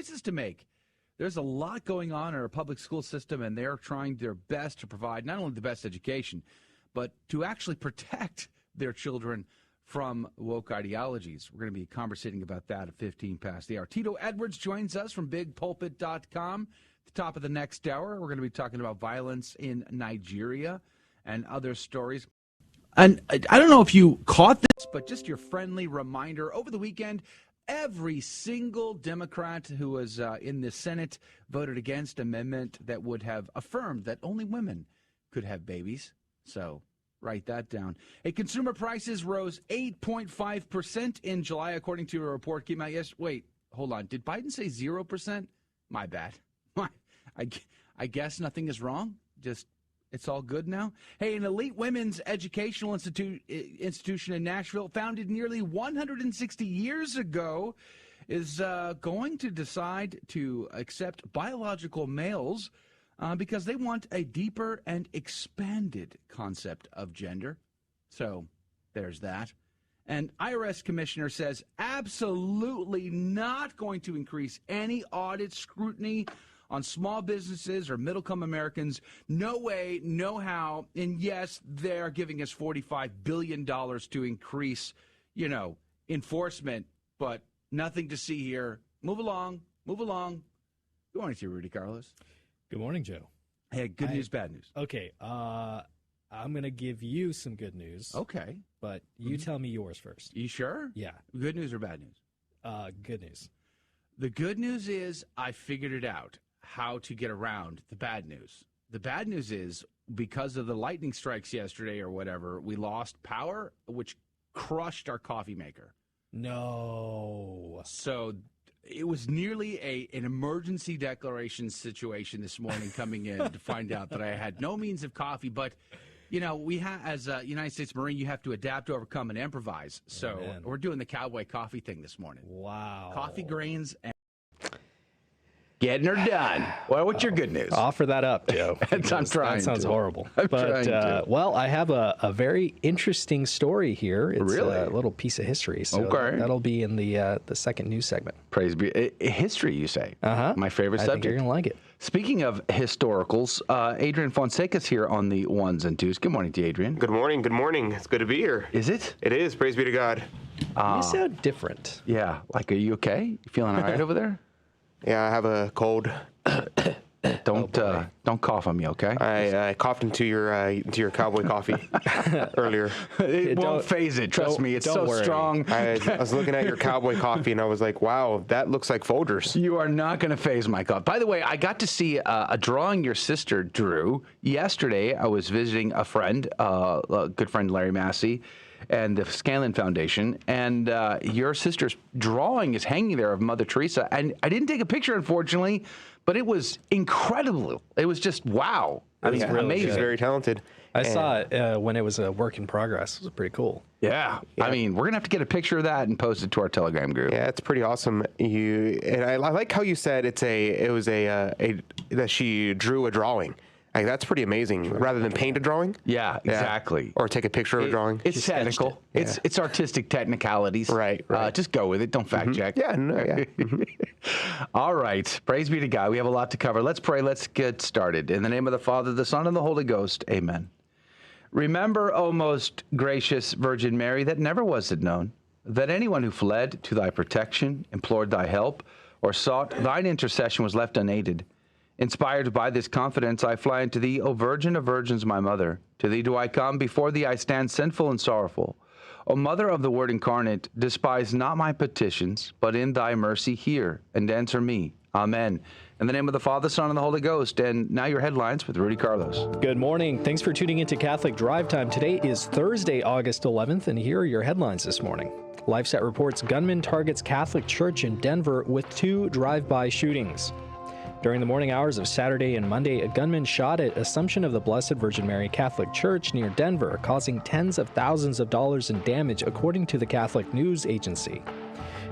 choices to make. There's a lot going on in our public school system, and they're trying their best to provide not only the best education, but to actually protect their children from woke ideologies. We're going to be conversating about that at 15 past the hour. Tito Edwards joins us from bigpulpit.com. At the top of the next hour, we're going to be talking about violence in Nigeria and other stories. And I don't know if you caught this, but just your friendly reminder, over the weekend, every single Democrat who was in the Senate voted against an amendment that would have affirmed that only women could have babies. So write that down. Hey, consumer prices rose 8.5% in July, according to a report came out yesterday. Wait, hold on. Did Biden say 0%? My bad. I guess nothing is wrong. Just it's all good now. Hey, an elite women's educational institution in Nashville, founded nearly 160 years ago, is going to decide to accept biological males because they want a deeper and expanded concept of gender. So there's that. And IRS commissioner says absolutely not going to increase any audit scrutiny on small businesses or middle-income Americans. No way, no how. And yes, they're giving us $45 billion to increase, enforcement, but nothing to see here. Move along. Good morning to you, Rudy Carlos. Good morning, Joe. Hey, good news, bad news. Okay, I'm going to give you some good news. Okay. But you tell me yours first. You sure? Yeah. Good news or bad news? Good news. The good news is I figured it out, how to get around the bad news. The bad news is because of the lightning strikes yesterday or whatever, we lost power, which crushed our coffee maker. No. So it was nearly an emergency declaration situation this morning coming in to find out that I had no means of coffee. But, we have, as a United States Marine, you have to adapt, overcome, and improvise. So we're doing the cowboy coffee thing this morning. Wow. Coffee grains and getting her done. Well, what's your good news? Offer that up, Joe. I'm trying. That sounds horrible. Well, I have a very interesting story here. It's really? A little piece of history. So that'll be in the second news segment. Praise be. History, you say? Uh-huh. My favorite subject. I think you're going to like it. Speaking of historicals, Adrian Fonseca's here on the ones and twos. Good morning to you, Adrian. Good morning. It's good to be here. Is it? It is. Praise be to God. You sound different. Yeah. Are you okay? You feeling all right over there? Yeah, I have a cold. Don't cough on me, okay? I coughed into your cowboy coffee earlier. It won't phase it. Trust me, it's so strong. I was looking at your cowboy coffee and I was like, wow, that looks like Folgers. You are not going to phase my coffee. By the way, I got to see a drawing your sister drew yesterday. I was visiting a friend, a good friend, Larry Massey, and the Scanlon Foundation, and your sister's drawing is hanging there of Mother Teresa. And I didn't take a picture, unfortunately, but it was incredible. It was just wow. Amazing. She's very talented. I saw it when it was a work in progress. It was pretty cool. Yeah. I mean, we're going to have to get a picture of that and post it to our Telegram group. Yeah, it's pretty awesome. And I like how you said that she drew a drawing. Like, that's pretty amazing. Rather than paint a drawing. Yeah, exactly. Or take a picture of a drawing. It's technical. It's artistic technicalities. Right. Just go with it. Don't fact check. Yeah. All right. Praise be to God. We have a lot to cover. Let's pray. Let's get started. In the name of the Father, the Son, and the Holy Ghost. Amen. Remember, O most gracious Virgin Mary, that never was it known that anyone who fled to thy protection, implored thy help, or sought thine intercession was left unaided. Inspired by this confidence, I fly unto thee, O Virgin of Virgins, my mother. To thee do I come, before thee I stand sinful and sorrowful. O Mother of the Word incarnate, despise not my petitions, but in thy mercy hear and answer me. Amen. In the name of the Father, Son, and the Holy Ghost. And now your headlines with Rudy Carlos. Good morning. Thanks for tuning into Catholic Drive Time. Today is Thursday, August 11th, and here are your headlines this morning. LifeSat reports gunman targets Catholic Church in Denver with 2 drive-by shootings. During the morning hours of Saturday and Monday, a gunman shot at Assumption of the Blessed Virgin Mary Catholic Church near Denver, causing tens of thousands of dollars in damage, according to the Catholic News Agency.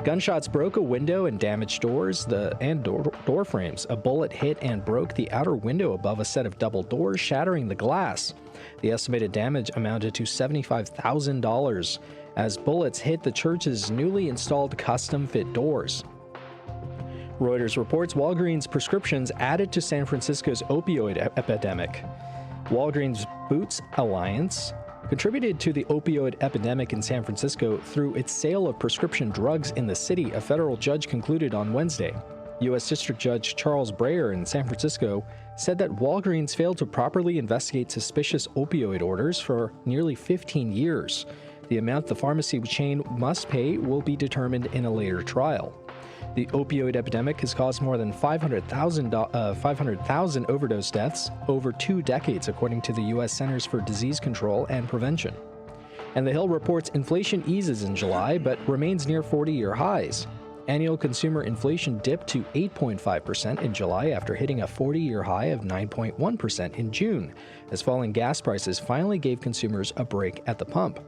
Gunshots broke a window and damaged doors and door frames. A bullet hit and broke the outer window above a set of double doors, shattering the glass. The estimated damage amounted to $75,000 as bullets hit the church's newly installed custom-fit doors. Reuters reports Walgreens prescriptions added to San Francisco's opioid epidemic. Walgreens Boots Alliance contributed to the opioid epidemic in San Francisco through its sale of prescription drugs in the city, a federal judge concluded on Wednesday. U.S. District Judge Charles Breyer in San Francisco said that Walgreens failed to properly investigate suspicious opioid orders for nearly 15 years. The amount the pharmacy chain must pay will be determined in a later trial. The opioid epidemic has caused more than 500,000 overdose deaths over 2 decades, according to the U.S. Centers for Disease Control and Prevention. And The Hill reports inflation eases in July, but remains near 40-year highs. Annual consumer inflation dipped to 8.5% in July after hitting a 40-year high of 9.1% in June, as falling gas prices finally gave consumers a break at the pump.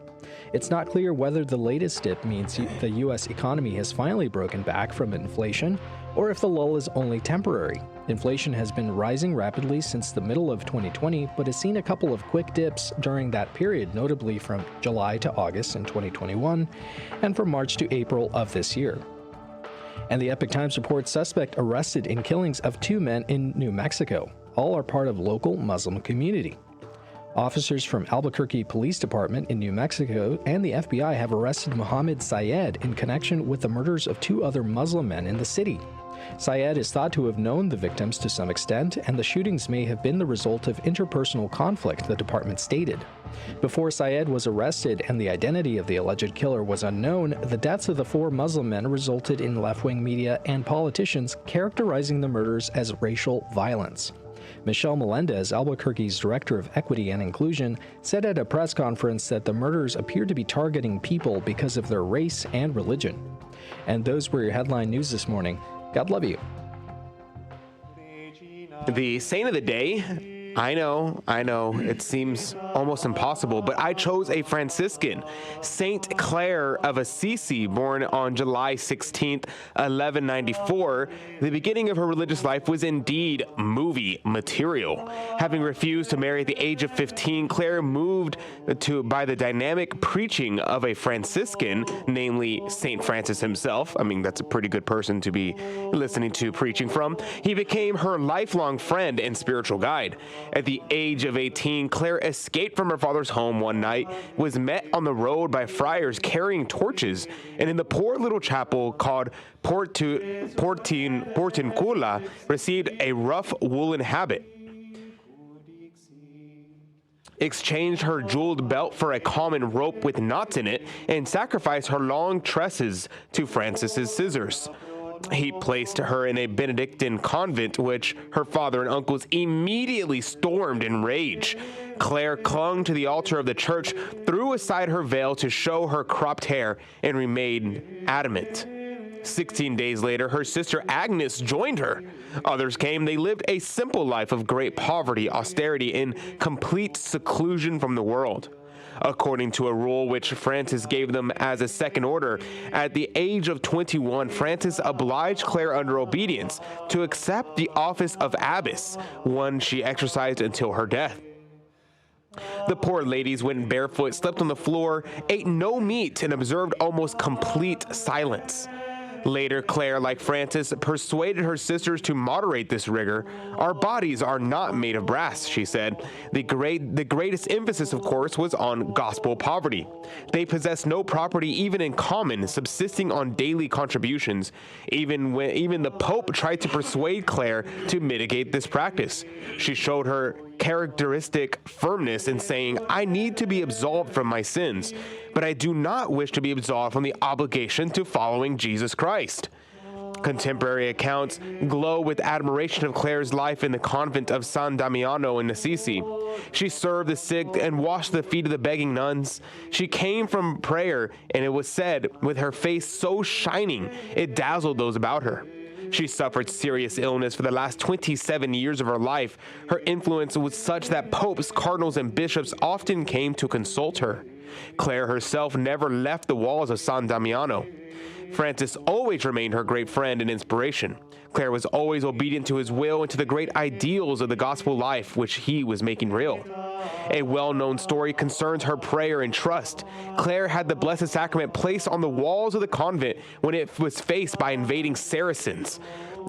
It's not clear whether the latest dip means the U.S. economy has finally broken back from inflation, or if the lull is only temporary. Inflation has been rising rapidly since the middle of 2020, but has seen a couple of quick dips during that period, notably from July to August in 2021, and from March to April of this year. And the Epoch Times reports suspect arrested in killings of 2 men in New Mexico. All are part of local Muslim community. Officers from Albuquerque Police Department in New Mexico and the FBI have arrested Mohammed Syed in connection with the murders of 2 other Muslim men in the city. Syed is thought to have known the victims to some extent, and the shootings may have been the result of interpersonal conflict, the department stated. Before Syed was arrested and the identity of the alleged killer was unknown, the deaths of the 4 Muslim men resulted in left-wing media and politicians characterizing the murders as racial violence. Michelle Melendez, Albuquerque's Director of Equity and Inclusion, said at a press conference that the murders appear to be targeting people because of their race and religion. And those were your headline news this morning. God love you. The saint of the day, I know, it seems almost impossible, but I chose a Franciscan, Saint Clare of Assisi, born on July 16th, 1194. The beginning of her religious life was indeed movie material. Having refused to marry at the age of 15, Clare moved by the dynamic preaching of a Franciscan, namely Saint Francis himself. I mean, that's a pretty good person to be listening to preaching from. He became her lifelong friend and spiritual guide. At the age of 18, Clare escaped from her father's home one night, was met on the road by friars carrying torches, and in the poor little chapel called Portincula, received a rough woolen habit, exchanged her jeweled belt for a common rope with knots in it, and sacrificed her long tresses to Francis's scissors. He placed her in a Benedictine convent, which her father and uncles immediately stormed in rage. Clare clung to the altar of the church, threw aside her veil to show her cropped hair, and remained adamant. 16 days later, her sister Agnes joined her. Others came. They lived a simple life of great poverty, austerity, and complete seclusion from the world. According to a rule which Francis gave them as a second order, at the age of 21, Francis obliged Clare under obedience to accept the office of abbess, one she exercised until her death. The poor ladies went barefoot, slept on the floor, ate no meat, and observed almost complete silence. Later, Clare, like Francis, persuaded her sisters to moderate this rigor. Our bodies are not made of brass, she said. The greatest emphasis, of course, was on gospel poverty. They possessed no property even in common, subsisting on daily contributions. Even the Pope tried to persuade Clare to mitigate this practice. She showed her characteristic firmness in saying, I need to be absolved from my sins, but I do not wish to be absolved from the obligation to following Jesus Christ. Contemporary accounts glow with admiration of Clare's life in the convent of San Damiano in Assisi. She served the sick and washed the feet of the begging nuns. She came from prayer, and it was said, with her face so shining, it dazzled those about her. She suffered serious illness for the last 27 years of her life. Her influence was such that popes, cardinals, and bishops often came to consult her. Clare herself never left the walls of San Damiano. Francis always remained her great friend and inspiration. Clare was always obedient to his will and to the great ideals of the gospel life which he was making real. A well-known story concerns her prayer and trust. Clare had the Blessed Sacrament placed on the walls of the convent when it was faced by invading Saracens.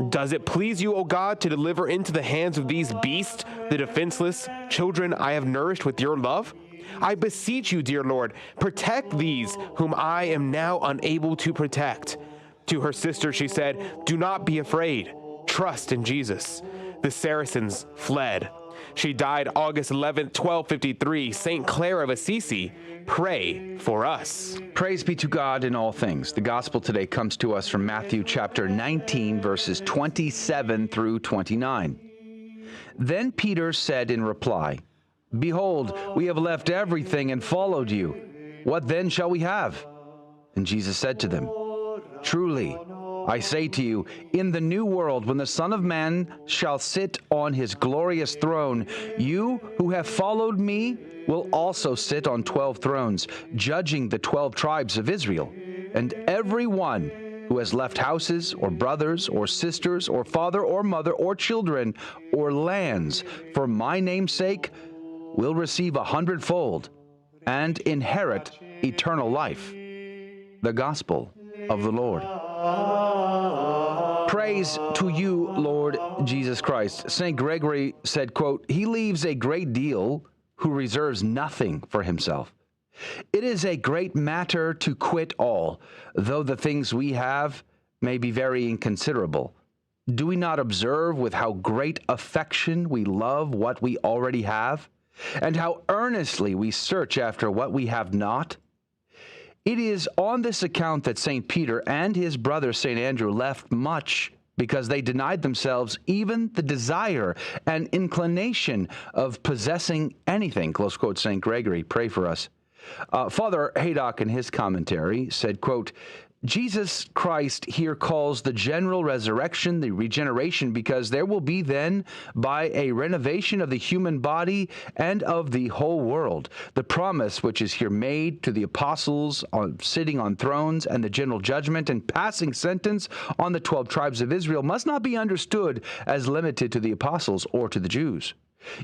Does it please you, O God, to deliver into the hands of these beasts the defenseless children I have nourished with your love? I beseech you, dear Lord, protect these whom I am now unable to protect." To her sister she said, "Do not be afraid. Trust in Jesus." The Saracens fled. She died August 11, 1253. St. Clare of Assisi, pray for us. Praise be to God in all things. The gospel today comes to us from Matthew chapter 19, verses 27 through 29. Then Peter said in reply, "Behold, we have left everything and followed you. What then shall we have?" And Jesus said to them, "Truly, I say to you, in the new world, when the Son of Man shall sit on his glorious throne, you who have followed me will also sit on 12 thrones, judging the 12 tribes of Israel. And every one who has left houses or brothers or sisters or father or mother or children or lands for my name's sake will receive 100-fold and inherit eternal life." The Gospel of the Lord. Praise to you, Lord Jesus Christ. St. Gregory said, quote, "He leaves a great deal who reserves nothing for himself. It is a great matter to quit all, though the things we have may be very inconsiderable. Do we not observe with how great affection we love what we already have, and how earnestly we search after what we have not? It is on this account that St. Peter and his brother St. Andrew left much, because they denied themselves even the desire and inclination of possessing anything." Close quote, St. Gregory. Pray for us. Father Haydock, in his commentary, said, quote, "Jesus Christ here calls the general resurrection the regeneration, because there will be then, by a renovation of the human body and of the whole world, the promise which is here made to the apostles sitting on thrones and the general judgment and passing sentence on the 12 tribes of Israel must not be understood as limited to the apostles or to the Jews."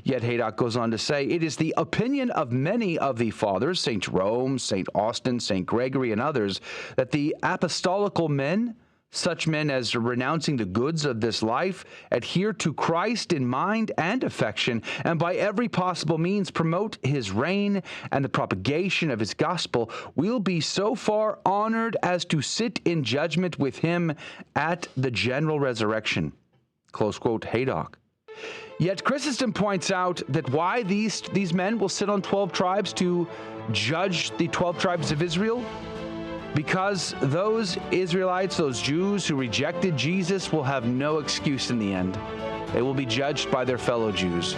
Yet Haydock goes on to say, "It is the opinion of many of the fathers, St. Jerome, St. Austin, St. Gregory, and others, that the apostolical men, such men as renouncing the goods of this life, adhere to Christ in mind and affection, and by every possible means promote his reign and the propagation of his gospel, will be so far honored as to sit in judgment with him at the general resurrection." Close quote, Haydock. Yet Chrysostom points out that why these men will sit on 12 tribes to judge the 12 tribes of Israel? Because those Israelites, those Jews who rejected Jesus, will have no excuse in the end. They will be judged by their fellow Jews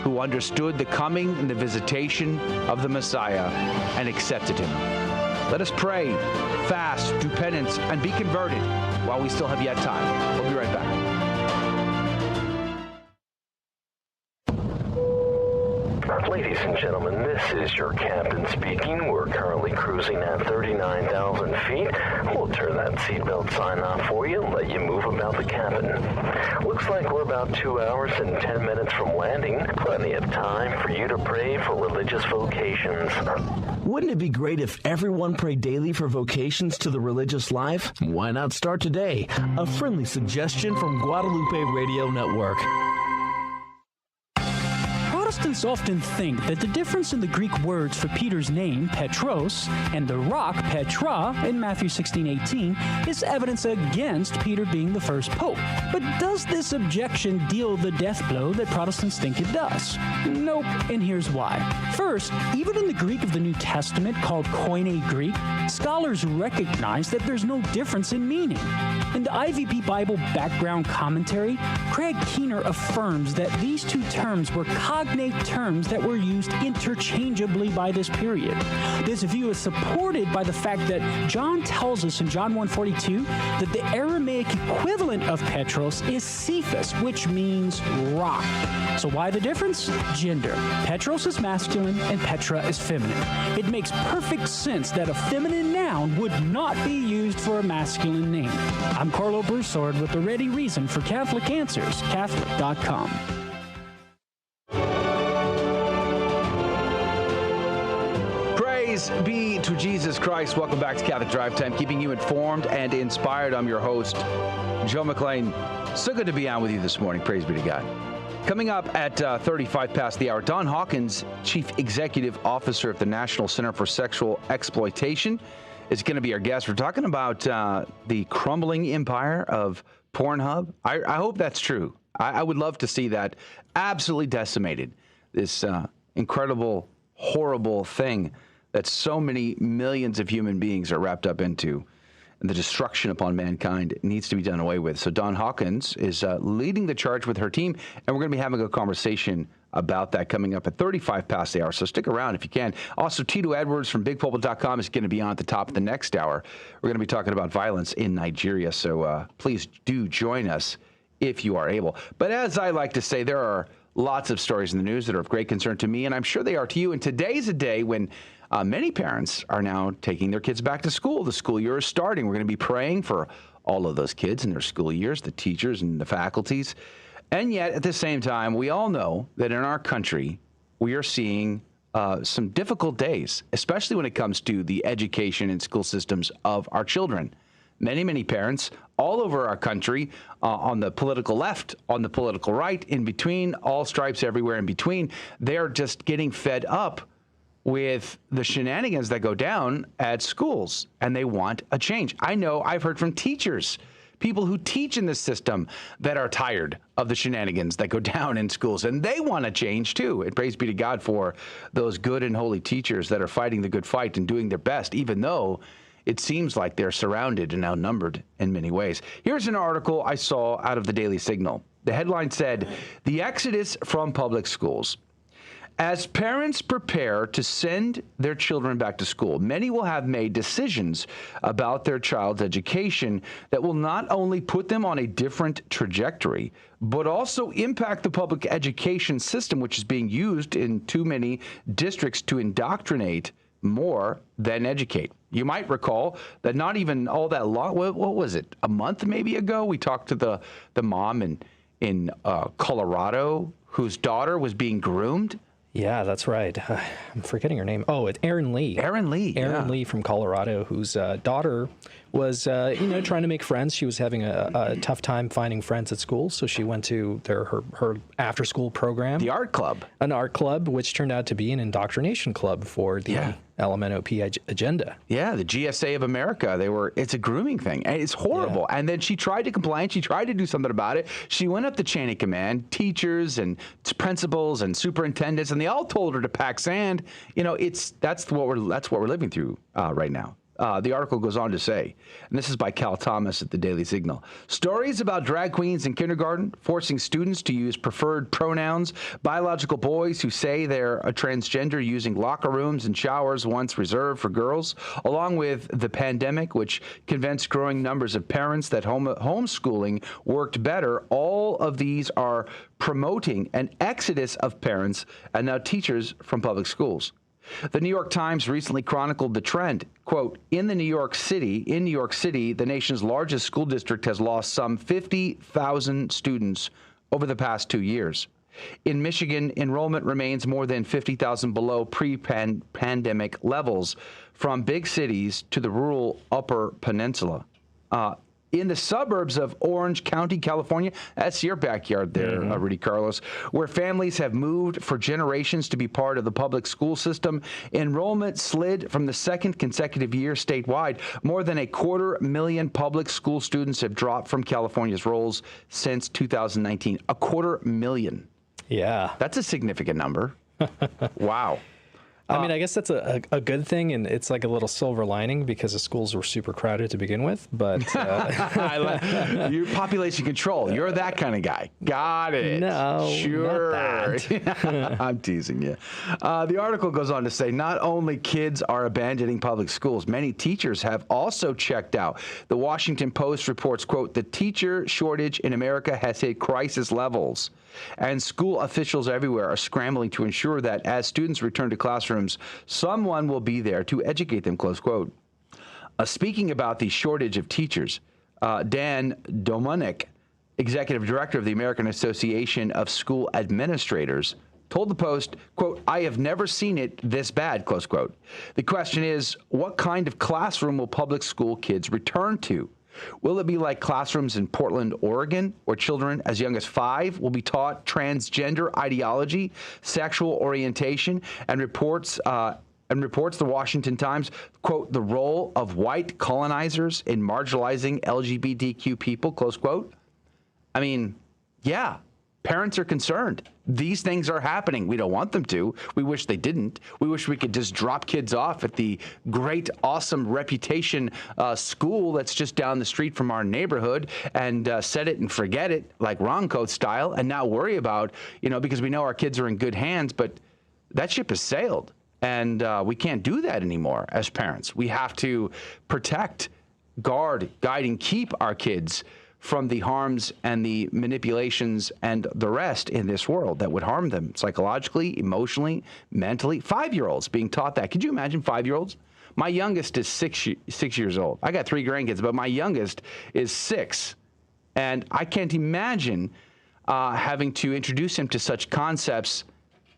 who understood the coming and the visitation of the Messiah and accepted him. Let us pray, fast, do penance, and be converted while we still have yet time. We'll be right back. Ladies and gentlemen, this is your captain speaking. We're currently cruising at 39,000 feet. We'll turn that seatbelt sign off for you and let you move about the cabin. Looks like we're about 2 hours and 10 minutes from landing. Plenty of time for you to pray for religious vocations. Wouldn't it be great if everyone prayed daily for vocations to the religious life? Why not start today? A friendly suggestion from Guadalupe Radio Network. Protestants often think that the difference in the Greek words for Peter's name, Petros, and the rock, Petra, in Matthew 16:18, is evidence against Peter being the first pope. But does this objection deal the death blow that Protestants think it does? Nope, and here's why. First, even in the Greek of the New Testament, called Koine Greek, scholars recognize that there's no difference in meaning. In the IVP Bible Background Commentary, Craig Keener affirms that these two terms were cognate terms that were used interchangeably by this period. This view is supported by the fact that John tells us in John 1:42 that the Aramaic equivalent of Petros is Cephas, which means rock. So why the difference? Gender. Petros is masculine and Petra is feminine. It makes perfect sense that a feminine noun would not be used for a masculine name. I'm Carlo Broussard with the ready reason for Catholic Answers, Catholic.com. Praise be to Jesus Christ. Welcome back to Catholic Drive Time, keeping you informed and inspired. I'm your host, Joe McLean. So good to be on with you this morning. Praise be to God. Coming up at 35 past the hour, Don Hawkins, Chief Executive Officer of the National Center for Sexual Exploitation, is going to be our guest. We're talking about the crumbling empire of Pornhub. I hope that's true. I would love to see that absolutely decimated. This incredible, horrible thing that so many millions of human beings are wrapped up into. And the destruction upon mankind needs to be done away with. So Don Hawkins is leading the charge with her team, and we're going to be having a conversation about that coming up at 35 past the hour. So stick around if you can. Also, Tito Edwards from BigPulpit.com is going to be on at the top of the next hour. We're going to be talking about violence in Nigeria. So please do join us if you are able. But as I like to say, there are lots of stories in the news that are of great concern to me, and I'm sure they are to you. And today's a day when many parents are now taking their kids back to school. The school year is starting. We're going to be praying for all of those kids in their school years, the teachers and the faculties. And yet, at the same time, we all know that in our country, we are seeing some difficult days, especially when it comes to the education and school systems of our children. Many, many parents all over our country, on the political left, on the political right, in between, all stripes everywhere in between, they're just getting fed up with the shenanigans that go down at schools, and they want a change. I know I've heard from teachers, people who teach in this system, that are tired of the shenanigans that go down in schools, and they want to change too. And praise be to God for those good and holy teachers that are fighting the good fight and doing their best, even though it seems like they're surrounded and outnumbered in many ways. Here's an article I saw out of the Daily Signal. The headline said, "The Exodus from Public Schools." As parents prepare to send their children back to school, many will have made decisions about their child's education that will not only put them on a different trajectory, but also impact the public education system, which is being used in too many districts to indoctrinate more than educate. You might recall that not even all that long, what was it, a month maybe ago, we talked to the mom in Colorado whose daughter was being groomed. Yeah, that's right. I'm forgetting her name. Oh, it's Erin Lee. Erin Lee from Colorado, whose daughter was, trying to make friends. She was having a tough time finding friends at school, so she went to her after-school program. The art club. An art club, which turned out to be an indoctrination club for the LMNOP agenda. Yeah, the GSA of America. It's a grooming thing. And it's horrible. Yeah. And then she tried to complain. She tried to do something about it. She went up the chain of command, teachers and principals and superintendents, and they all told her to pack sand. That's what we're living through right now. The article goes on to say, and this is by Cal Thomas at the Daily Signal, stories about drag queens in kindergarten forcing students to use preferred pronouns, biological boys who say they're a transgender using locker rooms and showers once reserved for girls, along with the pandemic, which convinced growing numbers of parents that homeschooling worked better. All of these are promoting an exodus of parents and now teachers from public schools. The New York Times recently chronicled the trend. Quote, in New York City, the nation's largest school district has lost some 50,000 students over the past 2 years. In Michigan, enrollment remains more than 50,000 below pre-pandemic levels, from big cities to the rural Upper Peninsula. In the suburbs of Orange County, California, that's your backyard there, Rudy Carlos, where families have moved for generations to be part of the public school system, enrollment slid from the second consecutive year statewide. More than 250,000 public school students have dropped from California's rolls since 2019. 250,000. Yeah. That's a significant number. Wow. I mean, I guess that's a good thing, and it's like a little silver lining because the schools were super crowded to begin with. But you're population control. You're that kind of guy. Got it. No, sure. Not that. I'm teasing you. The article goes on to say not only kids are abandoning public schools, many teachers have also checked out. The Washington Post reports, quote, the teacher shortage in America has hit crisis levels. And school officials everywhere are scrambling to ensure that as students return to classrooms, someone will be there to educate them, close quote. Speaking about the shortage of teachers, Dan Dominic, executive director of the American Association of School Administrators, told the Post, quote, "I have never seen it this bad," close quote. The question is, what kind of classroom will public school kids return to? Will it be like classrooms in Portland, Oregon, where children as young as 5 will be taught transgender ideology, sexual orientation, and reports the Washington Times, quote, "the role of white colonizers in marginalizing LGBTQ people," close quote? I mean, yeah, parents are concerned. These things are happening. We don't want them to. We wish they didn't. We wish we could just drop kids off at the great, awesome reputation school that's just down the street from our neighborhood and set it and forget it, like wrong coat style, and not worry about, because we know our kids are in good hands, but that ship has sailed. And we can't do that anymore as parents. We have to protect, guard, guide, and keep our kids from the harms and the manipulations and the rest in this world that would harm them psychologically, emotionally, mentally. 5-year-olds being taught that. Could you imagine 5-year-olds? My youngest is six years old. I got 3 grandkids, but my youngest is 6. And I can't imagine having to introduce him to such concepts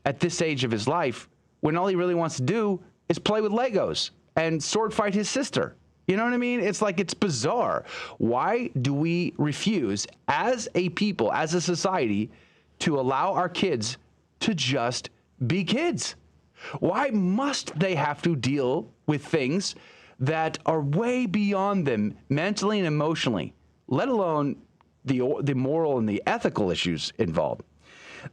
at this age of his life when all he really wants to do is play with Legos and sword fight his sister. You know what I mean? It's like, it's bizarre. Why do we refuse as a people, as a society, to allow our kids to just be kids? Why must they have to deal with things that are way beyond them mentally and emotionally, let alone the moral and the ethical issues involved?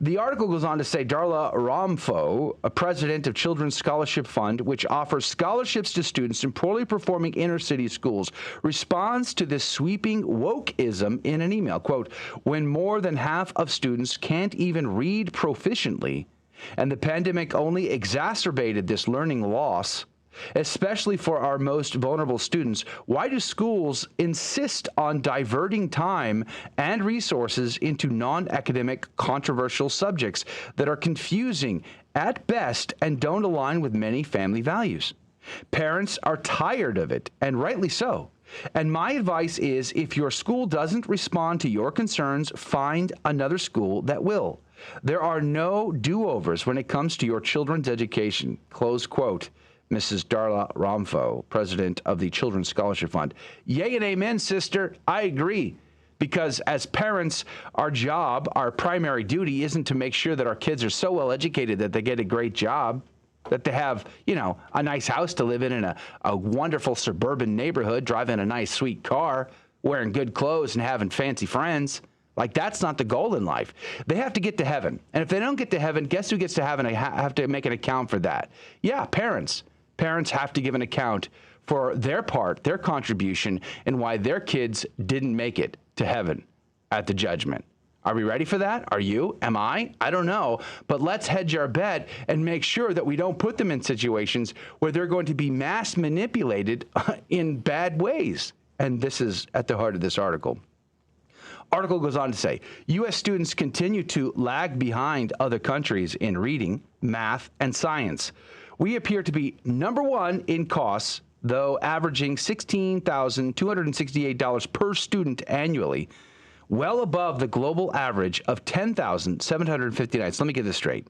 The article goes on to say Darla Ramfo, a president of Children's Scholarship Fund, which offers scholarships to students in poorly performing inner city schools, responds to this sweeping wokeism in an email. Quote, "When more than half of students can't even read proficiently, and the pandemic only exacerbated this learning loss, especially for our most vulnerable students, why do schools insist on diverting time and resources into non-academic controversial subjects that are confusing at best and don't align with many family values? Parents are tired of it, and rightly so. And my advice is, if your school doesn't respond to your concerns, find another school that will. There are no do-overs when it comes to your children's education." Close quote. Mrs. Darla Ramfo, president of the Children's Scholarship Fund. Yay and amen, sister. I agree. Because as parents, our job, our primary duty isn't to make sure that our kids are so well educated that they get a great job, that they have, a nice house to live in a wonderful suburban neighborhood, driving a nice, sweet car, wearing good clothes and having fancy friends. Like, that's not the goal in life. They have to get to heaven. And if they don't get to heaven, guess who gets to heaven? I have to make an account for that. Yeah, parents. Parents have to give an account for their part, their contribution, and why their kids didn't make it to heaven at the judgment. Are we ready for that? Are you? Am I? I don't know. But let's hedge our bet and make sure that we don't put them in situations where they're going to be mass manipulated in bad ways. And this is at the heart of this article. Article goes on to say, U.S. students continue to lag behind other countries in reading, math, and science. We appear to be number 1 in costs, though averaging $16,268 per student annually, well above the global average of $10,759. So let me get this straight.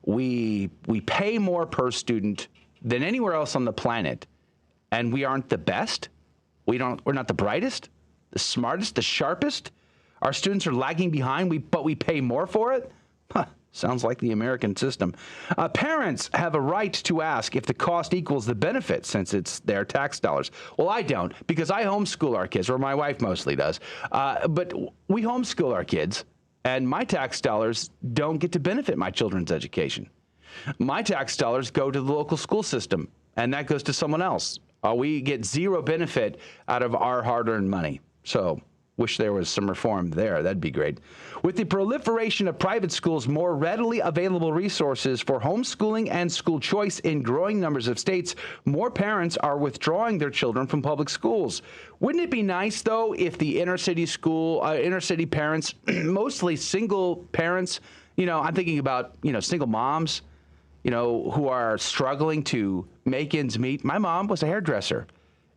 We pay more per student than anywhere else on the planet, and we aren't the best. We're not the brightest, the smartest, the sharpest. Our students are lagging behind, but we pay more for it? Huh. Sounds like the American system. Parents have a right to ask if the cost equals the benefit, since it's their tax dollars. Well, I don't, because I homeschool our kids, or my wife mostly does. But we homeschool our kids, and my tax dollars don't get to benefit my children's education. My tax dollars go to the local school system, and that goes to someone else. We get zero benefit out of our hard-earned money. So wish there was some reform there. That'd be great. With the proliferation of private schools, more readily available resources for homeschooling and school choice in growing numbers of states, more parents are withdrawing their children from public schools. Wouldn't it be nice, though, if the inner city parents, mostly single parents, I'm thinking about, single moms, who are struggling to make ends meet. My mom was a hairdresser,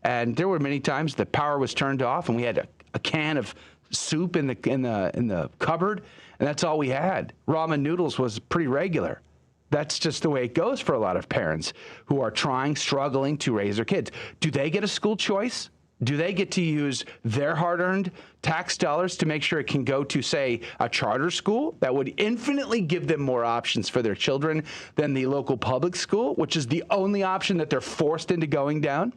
and there were many times the power was turned off and we had a can of soup in the cupboard, and that's all we had. Ramen noodles was pretty regular. That's just the way it goes for a lot of parents who are struggling to raise their kids. Do they get a school choice? Do they get to use their hard-earned tax dollars to make sure it can go to, say, a charter school that would infinitely give them more options for their children than the local public school, which is the only option that they're forced into going down?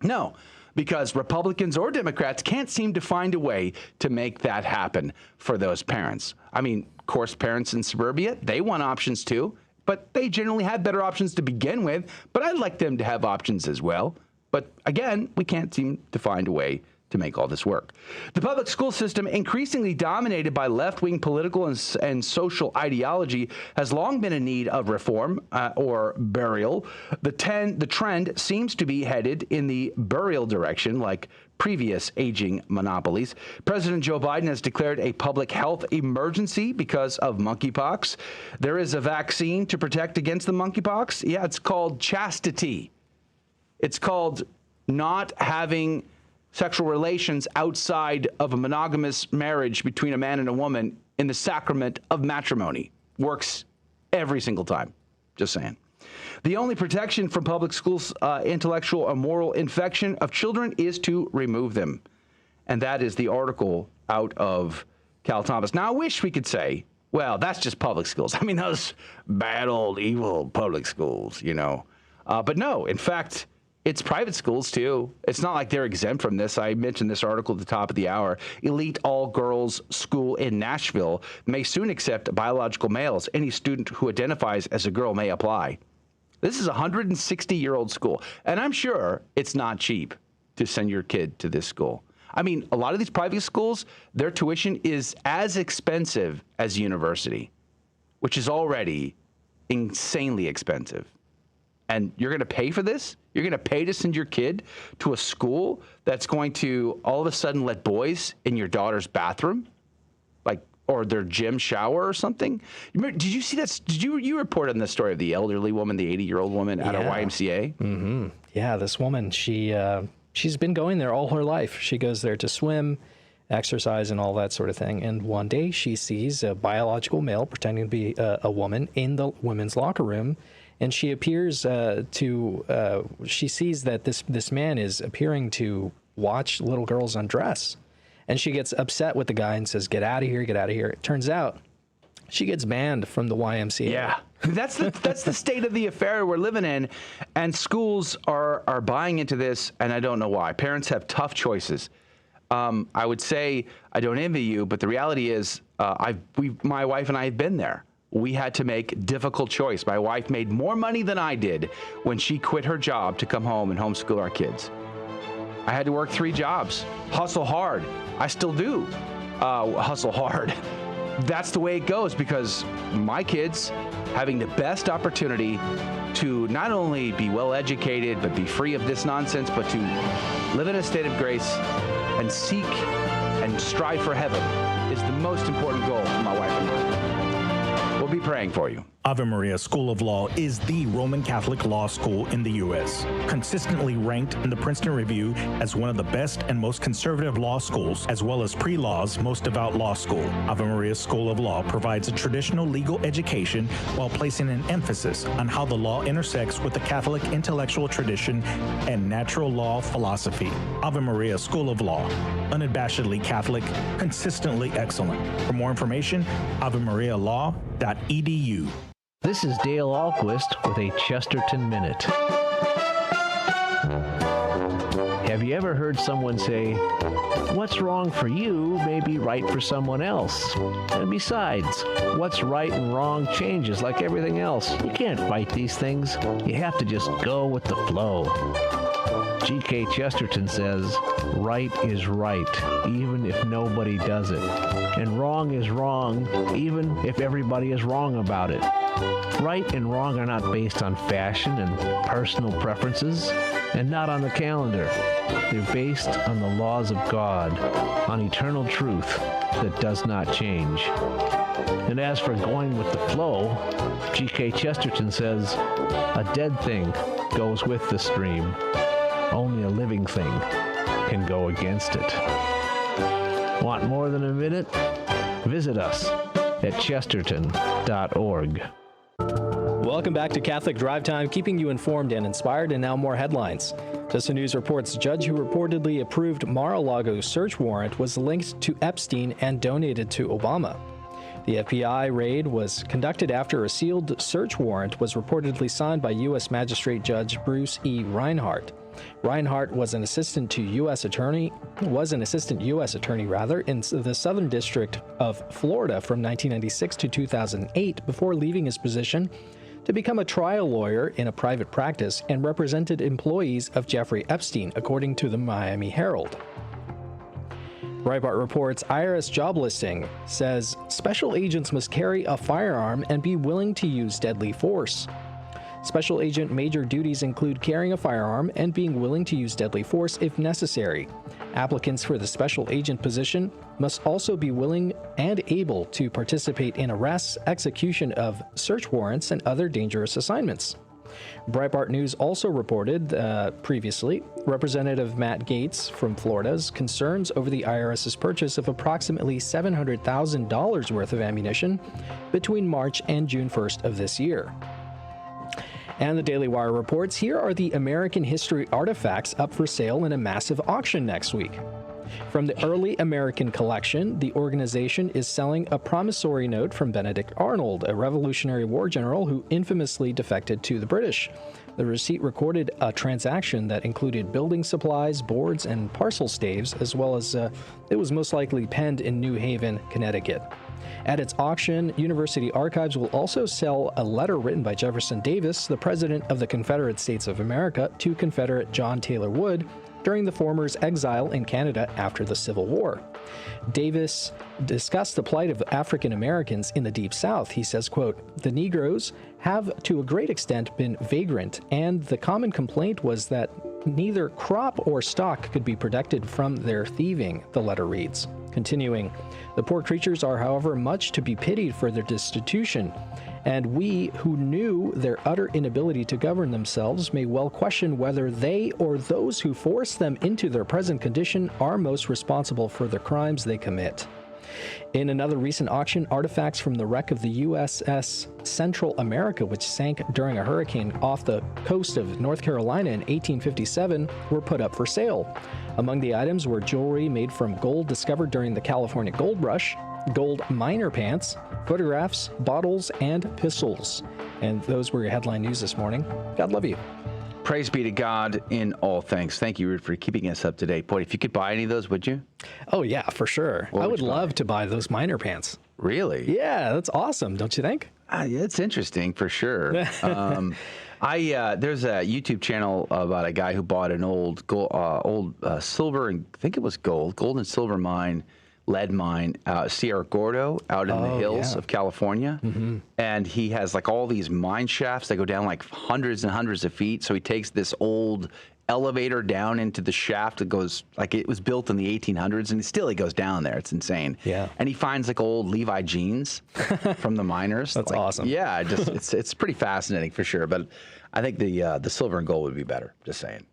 No, because Republicans or Democrats can't seem to find a way to make that happen for those parents. I mean, of course, parents in suburbia, they want options too, but they generally had better options to begin with. But I'd like them to have options as well. But again, we can't seem to find a way to make all this work. The public school system, increasingly dominated by left-wing political and social ideology, has long been in need of reform or burial. The trend seems to be headed in the burial direction, like previous aging monopolies. President Joe Biden has declared a public health emergency because of monkeypox. There is a vaccine to protect against the monkeypox. Yeah, it's called chastity. It's called not having sexual relations outside of a monogamous marriage between a man and a woman in the sacrament of matrimony. Works every single time. Just saying. The only protection from public schools' intellectual or moral infection of children is to remove them. And that is the article out of Cal Thomas. Now, I wish we could say, well, that's just public schools. I mean, those bad old evil public schools, you know. But no, in fact, it's private schools, too. It's not like they're exempt from this. I mentioned this article at the top of the hour. Elite all-girls school in Nashville may soon accept biological males. Any student who identifies as a girl may apply. This is a 160-year-old school, and I'm sure it's not cheap to send your kid to this school. I mean, a lot of these private schools, their tuition is as expensive as university, which is already insanely expensive. And you're going to pay for this? You're going to pay to send your kid to a school that's going to all of a sudden let boys in your daughter's bathroom, like, or their gym shower or something? Did you see that? Did you report on the story of the elderly woman, the 80-year-old woman at a YMCA? Mm-hmm. Yeah, this woman, she's been going there all her life. She goes there to swim, exercise, and all that sort of thing. And one day she sees a biological male pretending to be a woman in the women's locker room. And she appears she sees that this man is appearing to watch little girls undress. And she gets upset with the guy and says, get out of here, get out of here. It turns out she gets banned from the YMCA. Yeah, that's the state of the affair we're living in. And schools are buying into this, and I don't know why. Parents have tough choices. I would say I don't envy you, but the reality is my wife and I have been there. We had to make difficult choice. My wife made more money than I did when she quit her job to come home and homeschool our kids. I had to work 3 jobs, hustle hard. I still do hustle hard. That's the way it goes because my kids having the best opportunity to not only be well educated, but be free of this nonsense, but to live in a state of grace and seek and strive for heaven is the most important goal for my wife and I. We'll be praying for you. Ave Maria School of Law is the Roman Catholic law school in the U.S., consistently ranked in the Princeton Review as one of the best and most conservative law schools, as well as pre-law's most devout law school. Ave Maria School of Law provides a traditional legal education while placing an emphasis on how the law intersects with the Catholic intellectual tradition and natural law philosophy. Ave Maria School of Law, unabashedly Catholic, consistently excellent. For more information, avemarialaw.edu. This is Dale Ahlquist with a Chesterton Minute. Have you ever heard someone say, what's wrong for you may be right for someone else? And besides, what's right and wrong changes like everything else. You can't fight these things. You have to just go with the flow. G.K. Chesterton says, right is right, even if nobody does it. And wrong is wrong, even if everybody is wrong about it. Right and wrong are not based on fashion and personal preferences, and not on the calendar. They're based on the laws of God, on eternal truth that does not change. And as for going with the flow, G.K. Chesterton says, a dead thing goes with the stream. Only a living thing can go against it. Want more than a minute? Visit us at chesterton.org. Welcome back to Catholic Drive Time, keeping you informed and inspired. And now more headlines. Just the News reports judge who reportedly approved Mar-a-Lago search warrant was linked to Epstein and donated to Obama. The FBI raid was conducted after a sealed search warrant was reportedly signed by U.S. Magistrate Judge Bruce E. Reinhart. Reinhart was an assistant U.S. attorney in the Southern District of Florida from 1996 to 2008 before leaving his position to become a trial lawyer in a private practice and represented employees of Jeffrey Epstein, according to the Miami Herald. Breitbart reports IRS job listing says special agents must carry a firearm and be willing to use deadly force. Special agent major duties include carrying a firearm and being willing to use deadly force if necessary. Applicants for the special agent position must also be willing and able to participate in arrests, execution of search warrants, and other dangerous assignments. Breitbart News also reported previously Representative Matt Gaetz from Florida's concerns over the IRS's purchase of approximately $700,000 worth of ammunition between March and June 1st of this year. And the Daily Wire reports, here are the American history artifacts up for sale in a massive auction next week. From the Early American Collection, the organization is selling a promissory note from Benedict Arnold, a Revolutionary War general who infamously defected to the British. The receipt recorded a transaction that included building supplies, boards, and parcel staves, as well as it was most likely penned in New Haven, Connecticut. At its auction, University Archives will also sell a letter written by Jefferson Davis, the President of the Confederate States of America, to Confederate John Taylor Wood during the former's exile in Canada after the Civil War. Davis discussed the plight of African Americans in the Deep South. He says, quote, "The Negroes have to a great extent been vagrant, and the common complaint was that neither crop or stock could be protected from their thieving," the letter reads. Continuing, "The poor creatures are, however, much to be pitied for their destitution, and we who knew their utter inability to govern themselves may well question whether they or those who forced them into their present condition are most responsible for the crimes they commit." In another recent auction, artifacts from the wreck of the USS Central America, which sank during a hurricane off the coast of North Carolina in 1857, were put up for sale. Among the items were jewelry made from gold discovered during the California gold rush, gold miner pants, photographs, bottles, and pistols. And those were your headline news this morning. God love you. Praise be to God in all things. Thank you, Ruth, for keeping us up to date. Boy, if you could buy any of those, would you? Oh, yeah, for sure. I would love to buy those miner pants. Really? Yeah, that's awesome, don't you think? It's interesting, for sure. There's a YouTube channel about a guy who bought an old silver, and I think it was gold and silver mine, lead mine, Sierra Gordo, out in the hills of California. Mm-hmm. And he has like all these mine shafts that go down like hundreds and hundreds of feet. So he takes this old elevator down into the shaft that goes, like it was built in the 1800s, and he goes down there. It's insane. Yeah. And he finds like old Levi jeans from the miners. That's awesome. Yeah, it's pretty fascinating for sure. But I think the silver and gold would be better. Just saying.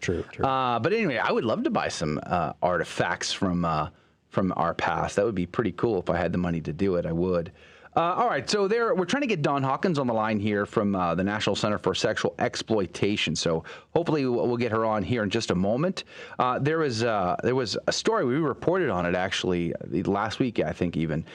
True. But anyway, I would love to buy some artifacts from our past. That would be pretty cool. If I had the money to do it, I would. All right, so we're trying to get Dawn Hawkins on the line here from the National Center for Sexual Exploitation. So hopefully we'll get her on here in just a moment. There was a story, we reported on it actually last week, I think even.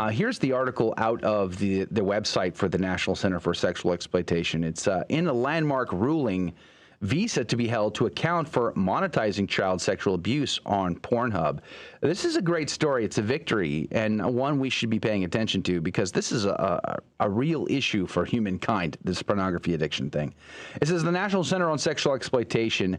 Here's the article out of the website for the National Center for Sexual Exploitation. It's in a landmark ruling, visa to be held to account for monetizing child sexual abuse on Pornhub. This is a great story. It's a victory, and one we should be paying attention to, because this is a real issue for humankind, this pornography addiction thing. It says the National Center on Sexual Exploitation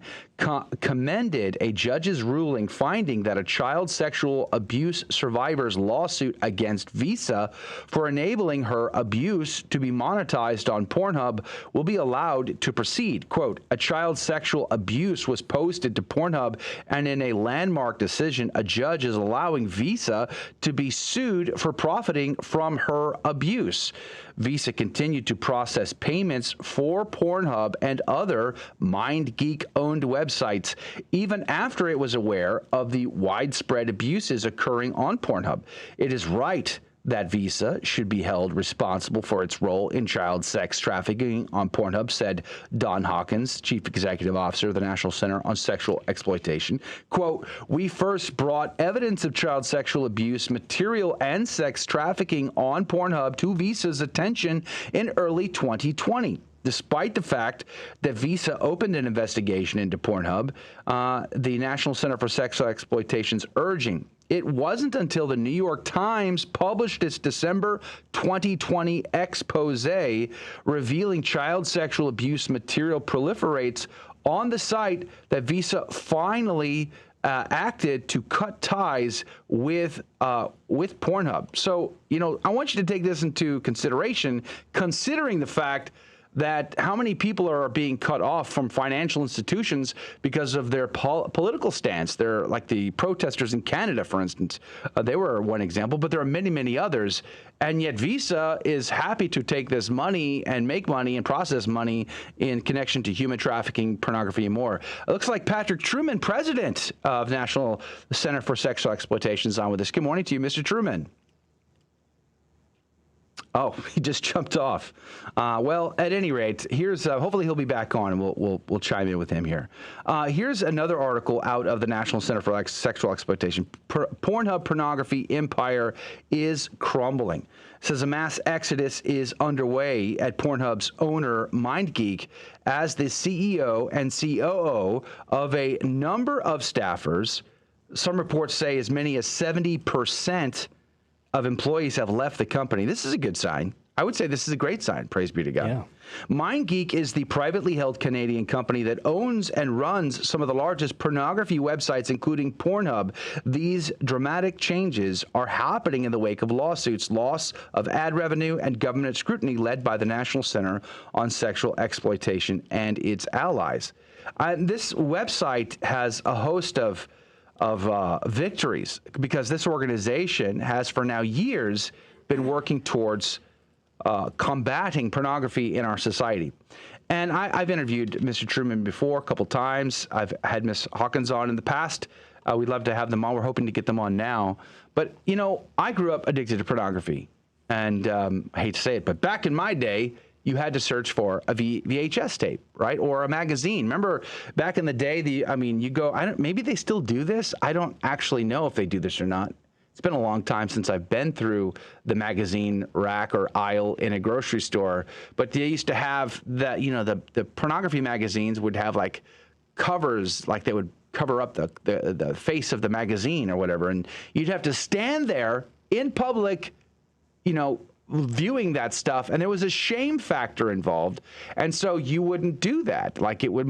commended a judge's ruling finding that a child sexual abuse survivor's lawsuit against Visa for enabling her abuse to be monetized on Pornhub will be allowed to proceed. Quote, "A child sexual abuse was posted to Pornhub, and in a landmark decision, a judge is allowing Visa to be sued for profiting from her abuse. Visa continued to process payments for Pornhub and other MindGeek-owned websites, even after it was aware of the widespread abuses occurring on Pornhub. It is right that Visa should be held responsible for its role in child sex trafficking on Pornhub, said Don Hawkins, Chief Executive Officer of the National Center on Sexual Exploitation. Quote, "We first brought evidence of child sexual abuse, material, and sex trafficking on Pornhub to Visa's attention in early 2020. Despite the fact that Visa opened an investigation into Pornhub, the National Center for Sexual Exploitation's urging. It wasn't until the New York Times published its December 2020 expose revealing child sexual abuse material proliferates on the site that Visa finally acted to cut ties with Pornhub." So, I want you to take this into consideration, considering the fact that how many people are being cut off from financial institutions because of their political stance. They're like the protesters in Canada, for instance. They were one example, but there are many, many others. And yet Visa is happy to take this money and make money and process money in connection to human trafficking, pornography, and more. It looks like Patrick Truman, president of National Center for Sexual Exploitation, is on with us. Good morning to you, Mr. Truman. Oh, he just jumped off. Well, at any rate, here's hopefully he'll be back on, and we'll chime in with him here. Here's another article out of the National Center for Sexual Exploitation. Pornhub pornography empire is crumbling. It says a mass exodus is underway at Pornhub's owner, MindGeek, as the CEO and COO of a number of staffers, some reports say as many as 70% of employees have left the company. This is a good sign. I would say this is a great sign. Praise be to God. Yeah. MindGeek is the privately held Canadian company that owns and runs some of the largest pornography websites, including Pornhub. These dramatic changes are happening in the wake of lawsuits, loss of ad revenue, and government scrutiny led by the National Center on Sexual Exploitation and its allies. This website has a host of victories because this organization has for now years been working towards combating pornography in our society. And I've interviewed Mr. Truman before a couple times. I've had Ms. Hawkins on in the past. We'd love to have them on. We're hoping to get them on now. But, I grew up addicted to pornography. And I hate to say it, but back in my day, you had to search for a VHS tape, right? Or a magazine. Remember back in the day, maybe they still do this. I don't actually know if they do this or not. It's been a long time since I've been through the magazine rack or aisle in a grocery store, but they used to have that, the pornography magazines would have like covers, like they would cover up the face of the magazine or whatever. And you'd have to stand there in public, viewing that stuff, and there was a shame factor involved, and so you wouldn't do that. Like it would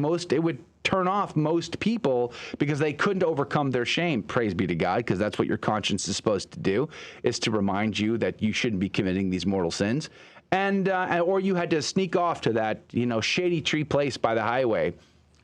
turn off most people because they couldn't overcome their shame. Praise be to God, because that's what your conscience is supposed to do, is to remind you that you shouldn't be committing these mortal sins, and or you had to sneak off to that shady tree place by the highway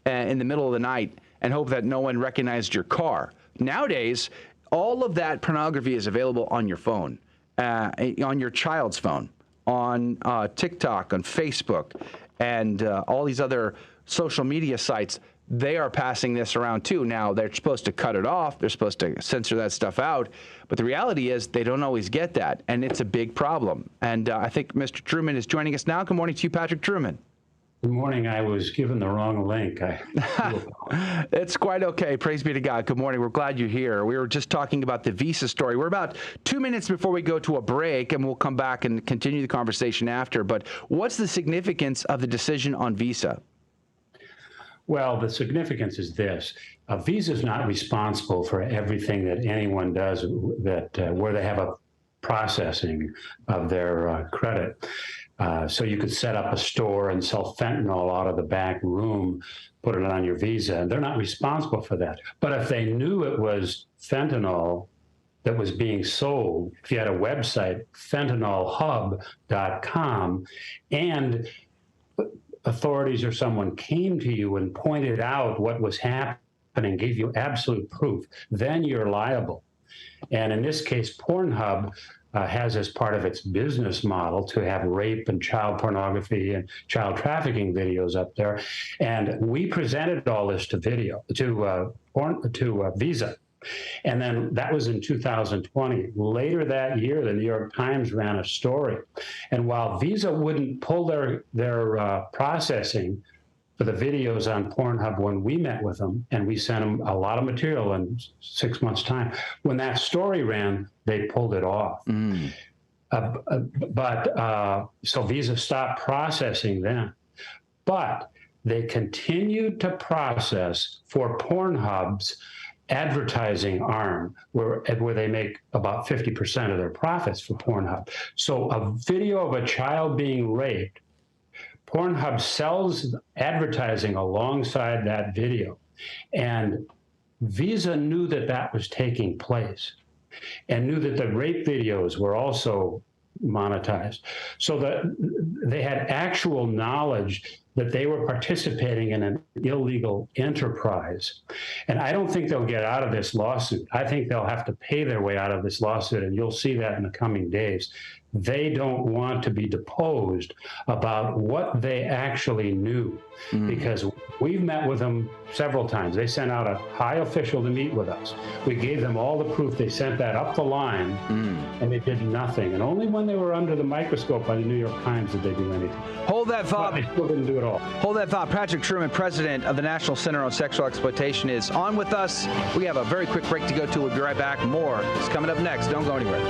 in the middle of the night and hope that no one recognized your car. Nowadays, all of that pornography is available on your phone. On your child's phone, on TikTok, on Facebook, and all these other social media sites. They are passing this around too. Now, they're supposed to cut it off. They're supposed to censor that stuff out. But the reality is they don't always get that, and it's a big problem. And I think Mr. Truman is joining us now. Good morning to you, Patrick Truman. Good morning. I was given the wrong link. It's quite okay. Praise be to God. Good morning. We're glad you're here. We were just talking about the Visa story. We're about 2 minutes before we go to a break, and we'll come back and continue the conversation after. But what's the significance of the decision on Visa? Well, the significance is this. Visa is not responsible for everything that anyone does where they have a processing of their credit. So you could set up a store and sell fentanyl out of the back room, put it on your Visa, and they're not responsible for that. But if they knew it was fentanyl that was being sold, if you had a website, fentanylhub.com, and authorities or someone came to you and pointed out what was happening, gave you absolute proof, then you're liable. And in this case, Pornhub has as part of its business model to have rape and child pornography and child trafficking videos up there. And we presented all this to Visa. And then that was in 2020. Later that year, the New York Times ran a story. And while Visa wouldn't pull their processing for the videos on Pornhub when we met with them, and we sent them a lot of material in 6 months' time, when that story ran, they pulled it off. So Visa stopped processing then. But they continued to process for Pornhub's advertising arm, where they make about 50% of their profits for Pornhub. So a video of a child being raped, Pornhub sells advertising alongside that video. And Visa knew that that was taking place and knew that the rape videos were also monetized. So that they had actual knowledge that they were participating in an illegal enterprise. And I don't think they'll get out of this lawsuit. I think they'll have to pay their way out of this lawsuit, and you'll see that in the coming days. They don't want to be deposed about what they actually knew, because we've met with them several times. They sent out a high official to meet with us. We gave them all the proof. They sent that up the line, and they did nothing. And only when they were under the microscope by the New York Times did they do anything. Hold that thought. But they still didn't do it all. Hold that thought. Patrick Truman, president of the National Center on Sexual Exploitation, is on with us. We have a very quick break to go to. We'll be right back. More is coming up next. Don't go anywhere.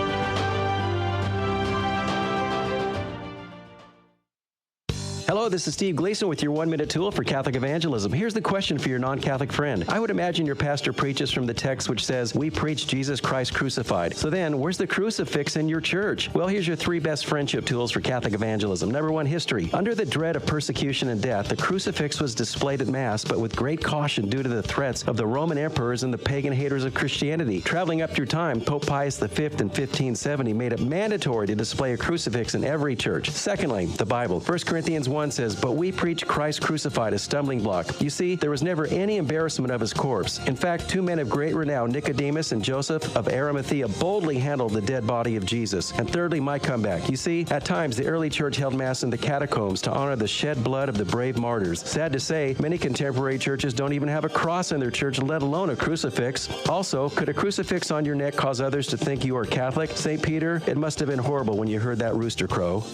Hello, this is Steve Gleason with your 1-minute tool for Catholic evangelism. Here's the question for your non-Catholic friend. I would imagine your pastor preaches from the text which says, "We preach Jesus Christ crucified." So then, where's the crucifix in your church? Well, here's your 3 best friendship tools for Catholic evangelism. Number 1, history. Under the dread of persecution and death, the crucifix was displayed at Mass, but with great caution due to the threats of the Roman emperors and the pagan haters of Christianity. Traveling up through time, Pope Pius V in 1570 made it mandatory to display a crucifix in every church. Secondly, the Bible. 1 Corinthians 1 says, "But we preach Christ crucified, a stumbling block." You see, there was never any embarrassment of his corpse. In fact, 2 men of great renown, Nicodemus and Joseph of Arimathea, boldly handled the dead body of Jesus. And thirdly, my comeback. You see, at times the early church held Mass in the catacombs to honor the shed blood of the brave martyrs. Sad to say, many contemporary churches don't even have a cross in their church, let alone a crucifix. Also, could a crucifix on your neck cause others to think you are Catholic? St. Peter, it must have been horrible when you heard that rooster crow.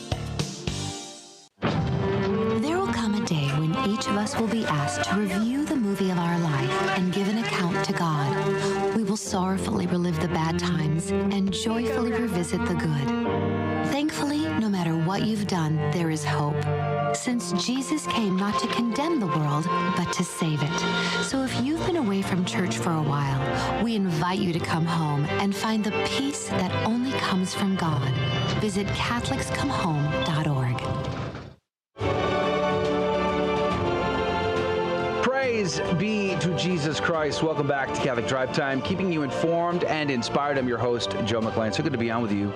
Each of us will be asked to review the movie of our life and give an account to God. We will sorrowfully relive the bad times and joyfully revisit the good. Thankfully, no matter what you've done, there is hope, since Jesus came not to condemn the world, but to save it. So if you've been away from church for a while, we invite you to come home and find the peace that only comes from God. Visit CatholicsComeHome.org. Praise be to Jesus Christ. Welcome back to Catholic Drive Time, keeping you informed and inspired. I'm your host, Joe McLean. So good to be on with you.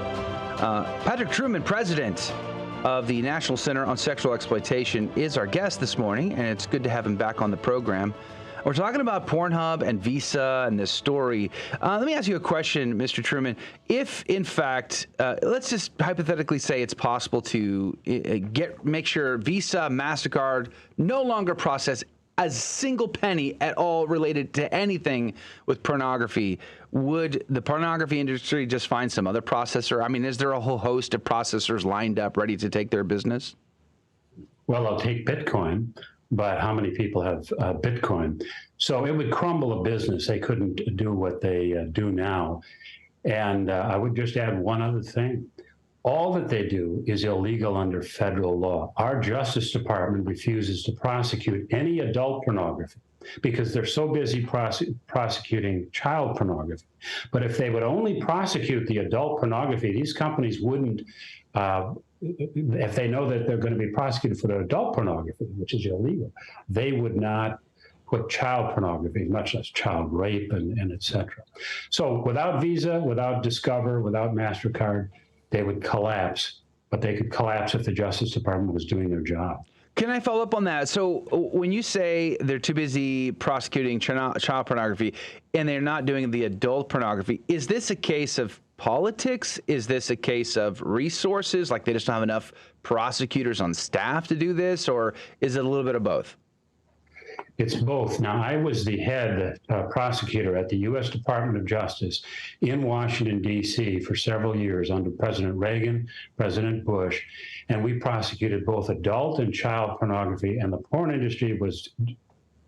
Patrick Truman, president of the National Center on Sexual Exploitation, is our guest this morning, and it's good to have him back on the program. We're talking about Pornhub and Visa and this story. Let me ask you a question, Mr. Truman. If, in fact, let's just hypothetically say it's possible to make sure Visa, MasterCard no longer process a single penny at all related to anything with pornography, would the pornography industry just find some other processor? I mean, is there a whole host of processors lined up ready to take their business? Well, I'll take Bitcoin, but how many people have Bitcoin? So it would crumble a business. They couldn't do what they do now. And I would just add one other thing. All that they do is illegal under federal law. Our Justice Department refuses to prosecute any adult pornography because they're so busy prosecuting child pornography. But if they would only prosecute the adult pornography, these companies wouldn't, if they know that they're going to be prosecuted for the adult pornography, which is illegal, they would not put child pornography, much less child rape and et cetera. So without Visa, without Discover, without MasterCard, they would collapse, but they could collapse if the Justice Department was doing their job. Can I follow up on that? So when you say they're too busy prosecuting child pornography and they're not doing the adult pornography, is this a case of politics? Is this a case of resources? Like they just don't have enough prosecutors on staff to do this? Or is it a little bit of both? It's both. Now, I was the head prosecutor at the U.S. Department of Justice in Washington, D.C. for several years under President Reagan, President Bush, and we prosecuted both adult and child pornography, and the porn industry was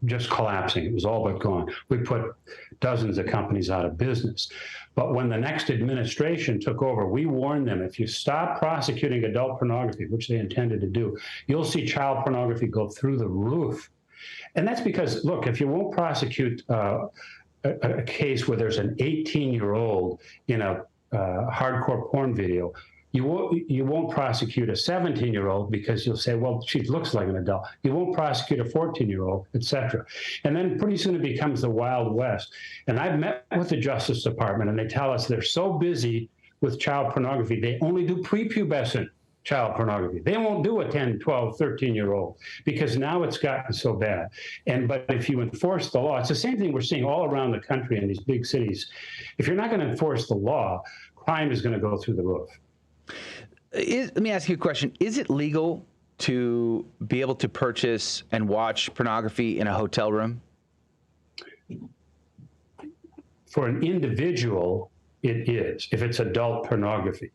just collapsing. It was all but gone. We put dozens of companies out of business. But when the next administration took over, we warned them, if you stop prosecuting adult pornography, which they intended to do, you'll see child pornography go through the roof. And that's because, look, if you won't prosecute a case where there's an 18-year-old in a hardcore porn video, you won't prosecute a 17-year-old because you'll say, well, she looks like an adult. You won't prosecute a 14-year-old, et cetera. And then pretty soon it becomes the Wild West. And I've met with the Justice Department, and they tell us they're so busy with child pornography, they only do prepubescent child pornography. They won't do a 10, 12, 13-year-old because now it's gotten so bad. But if you enforce the law, it's the same thing we're seeing all around the country in these big cities. If you're not going to enforce the law, crime is going to go through the roof. Let me ask you a question. Is it legal to be able to purchase and watch pornography in a hotel room? For an individual, it is, if it's adult pornography.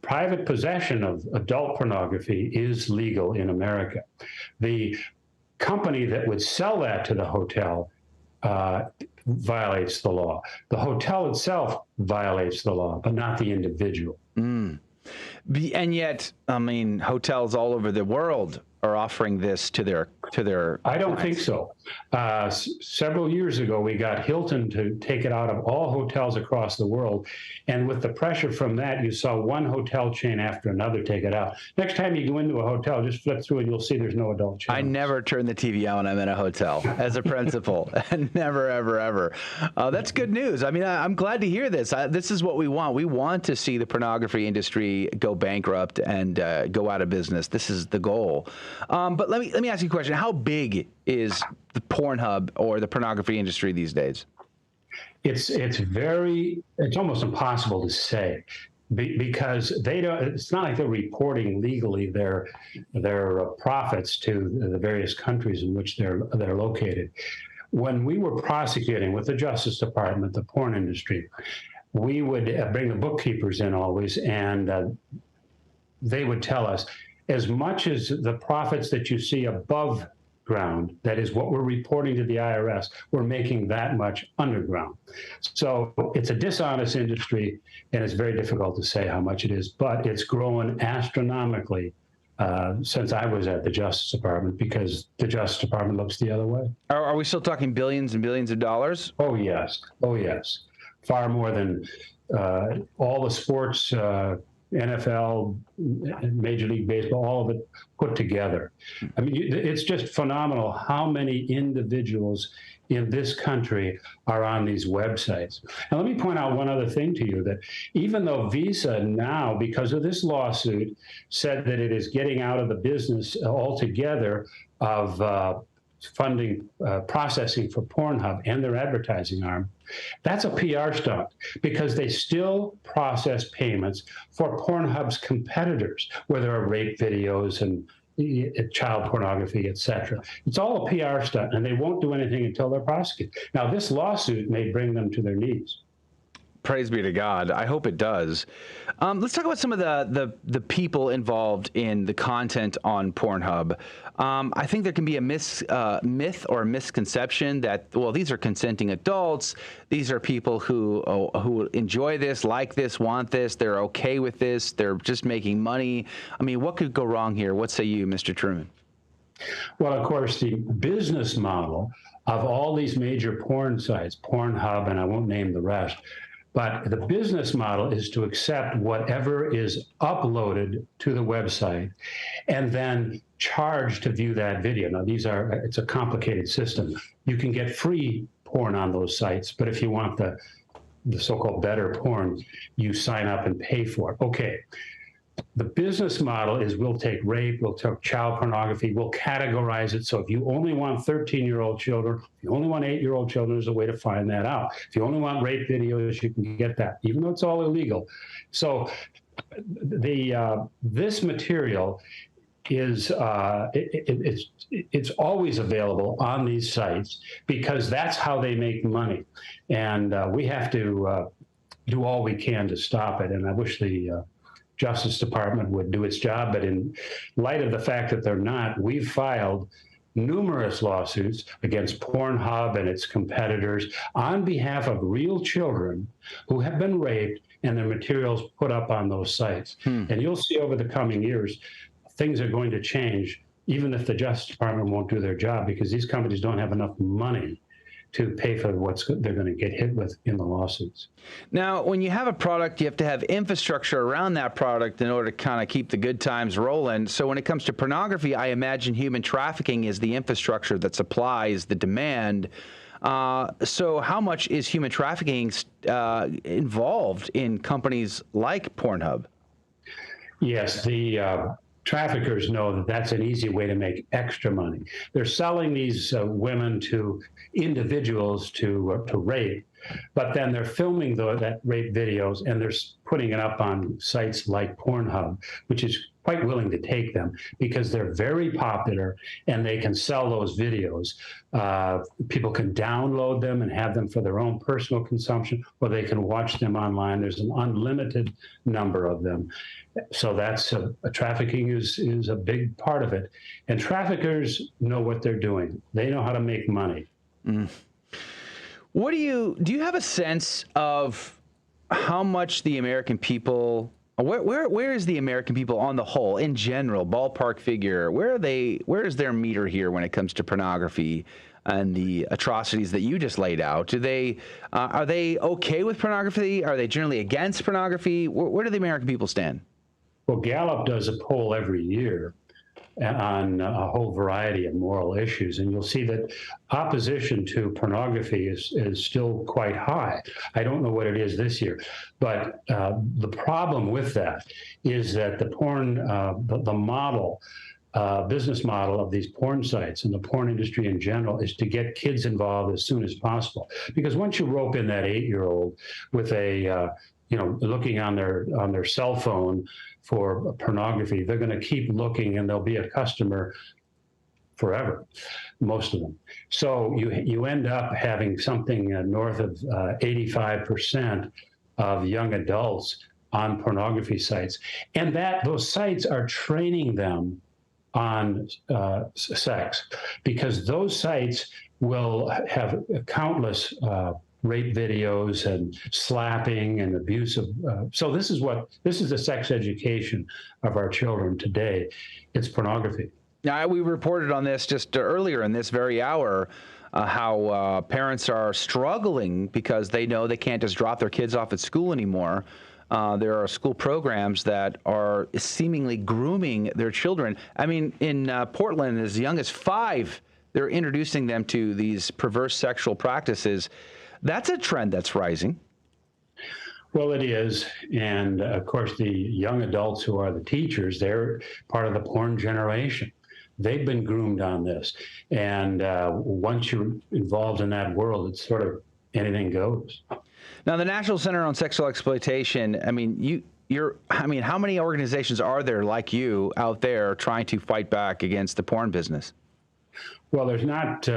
Private possession of adult pornography is legal in America. The company that would sell that to the hotel violates the law. The hotel itself violates the law, but not the individual. And yet, I mean, hotels all over the world are offering this to their I don't clients. think so. Several years ago, we got Hilton to take it out of all hotels across the world. And with the pressure from that, you saw one hotel chain after another take it out. Next time you go into a hotel, just flip through and you'll see there's no adult channels. I never turn the TV on when I'm in a hotel as a principal. Never, ever, ever. That's good news. I mean, I'm glad to hear this. This is what we want. We want to see the pornography industry go bankrupt and go out of business. This is the goal. But let me ask you a question. How big is the Pornhub or the pornography industry these days? It's almost impossible to say because they don't. It's not like they're reporting legally their profits to the various countries in which they're located. When we were prosecuting with the Justice Department, the porn industry, we would bring the bookkeepers in always, and they would tell us, as much as the profits that you see above ground, that is what we're reporting to the IRS, we're making that much underground. So it's a dishonest industry, and it's very difficult to say how much it is, but it's growing astronomically since I was at the Justice Department, because the Justice Department looks the other way. Are we still talking billions and billions of dollars? Oh, yes. Oh, yes. Far more than all the sports, NFL, Major League Baseball, all of it put together. I mean, it's just phenomenal how many individuals in this country are on these websites. And let me point out one other thing to you, that even though Visa now, because of this lawsuit, said that it is getting out of the business altogether of funding processing for Pornhub and their advertising arm, that's a PR stunt, because they still process payments for Pornhub's competitors, where there are rape videos and child pornography, et cetera. It's all a PR stunt, and they won't do anything until they're prosecuted. Now, this lawsuit may bring them to their knees. Praise be to God. I hope it does. Let's talk about some of the people involved in the content on Pornhub. I think there can be a myth or a misconception that, well, these are consenting adults. These are people who enjoy this, like this, want this. They're okay with this. They're just making money. I mean, what could go wrong here? What say you, Mr. Truman? Well, of course, the business model of all these major porn sites, Pornhub, and I won't name the rest, but the business model is to accept whatever is uploaded to the website and then charge to view that video. Now, it's a complicated system. You can get free porn on those sites, but if you want the so-called better porn, you sign up and pay for it. Okay. The business model is we'll take rape, we'll take child pornography, we'll categorize it. So if you only want 13-year-old children, if you only want 8-year-old children, there's a way to find that out. If you only want rape videos, you can get that, even though it's all illegal. So this material is it's always available on these sites because that's how they make money, and we have to do all we can to stop it. And I wish the Justice Department would do its job, but in light of the fact that they're not, we've filed numerous lawsuits against Pornhub and its competitors on behalf of real children who have been raped and their materials put up on those sites. And you'll see over the coming years, things are going to change, even if the Justice Department won't do their job, because these companies don't have enough money to pay for what they're going to get hit with in the lawsuits. Now, when you have a product, you have to have infrastructure around that product in order to kind of keep the good times rolling. So when it comes to pornography, I imagine human trafficking is the infrastructure that supplies the demand. So how much is human trafficking involved in companies like Pornhub? Yes, the traffickers know that that's an easy way to make extra money. They're selling these women to individuals to rape, but then they're filming that rape videos and they're putting it up on sites like Pornhub, which is quite willing to take them because they're very popular and they can sell those videos. People can download them and have them for their own personal consumption, or they can watch them online. There's an unlimited number of them. So that's trafficking is a big part of it. And traffickers know what they're doing. They know how to make money. What do you have a sense of how much the American people, where is the American people on the whole, in general, ballpark figure, where is their meter here when it comes to pornography and the atrocities that you just laid out? Are they okay with pornography? Are they generally against pornography? Where do the American people stand? Well, Gallup does a poll every year on a whole variety of moral issues, and you'll see that opposition to pornography is still quite high. I don't know what it is this year, but the problem with that is that the business model of these porn sites and the porn industry in general is to get kids involved as soon as possible. Because once you rope in that 8-year-old with looking on their cell phone for pornography, they're going to keep looking and they'll be a customer forever, most of them. So you end up having something north of 85% of young adults on pornography sites. And those sites are training them on sex, because those sites will have countless rape videos and slapping and abuse of. So this is the sex education of our children today. It's pornography. Now, we reported on this just earlier in this very hour, how parents are struggling because they know they can't just drop their kids off at school anymore. There are school programs that are seemingly grooming their children. I mean, in Portland, as young as 5, they're introducing them to these perverse sexual practices. That's a trend that's rising. Well, it is. And of course, the young adults who are the teachers, they're part of the porn generation. They've been groomed on this. And once you're involved in that world, it's sort of anything goes. Now, the National Center on Sexual Exploitation, I mean, how many organizations are there like you out there trying to fight back against the porn business? Well, there's not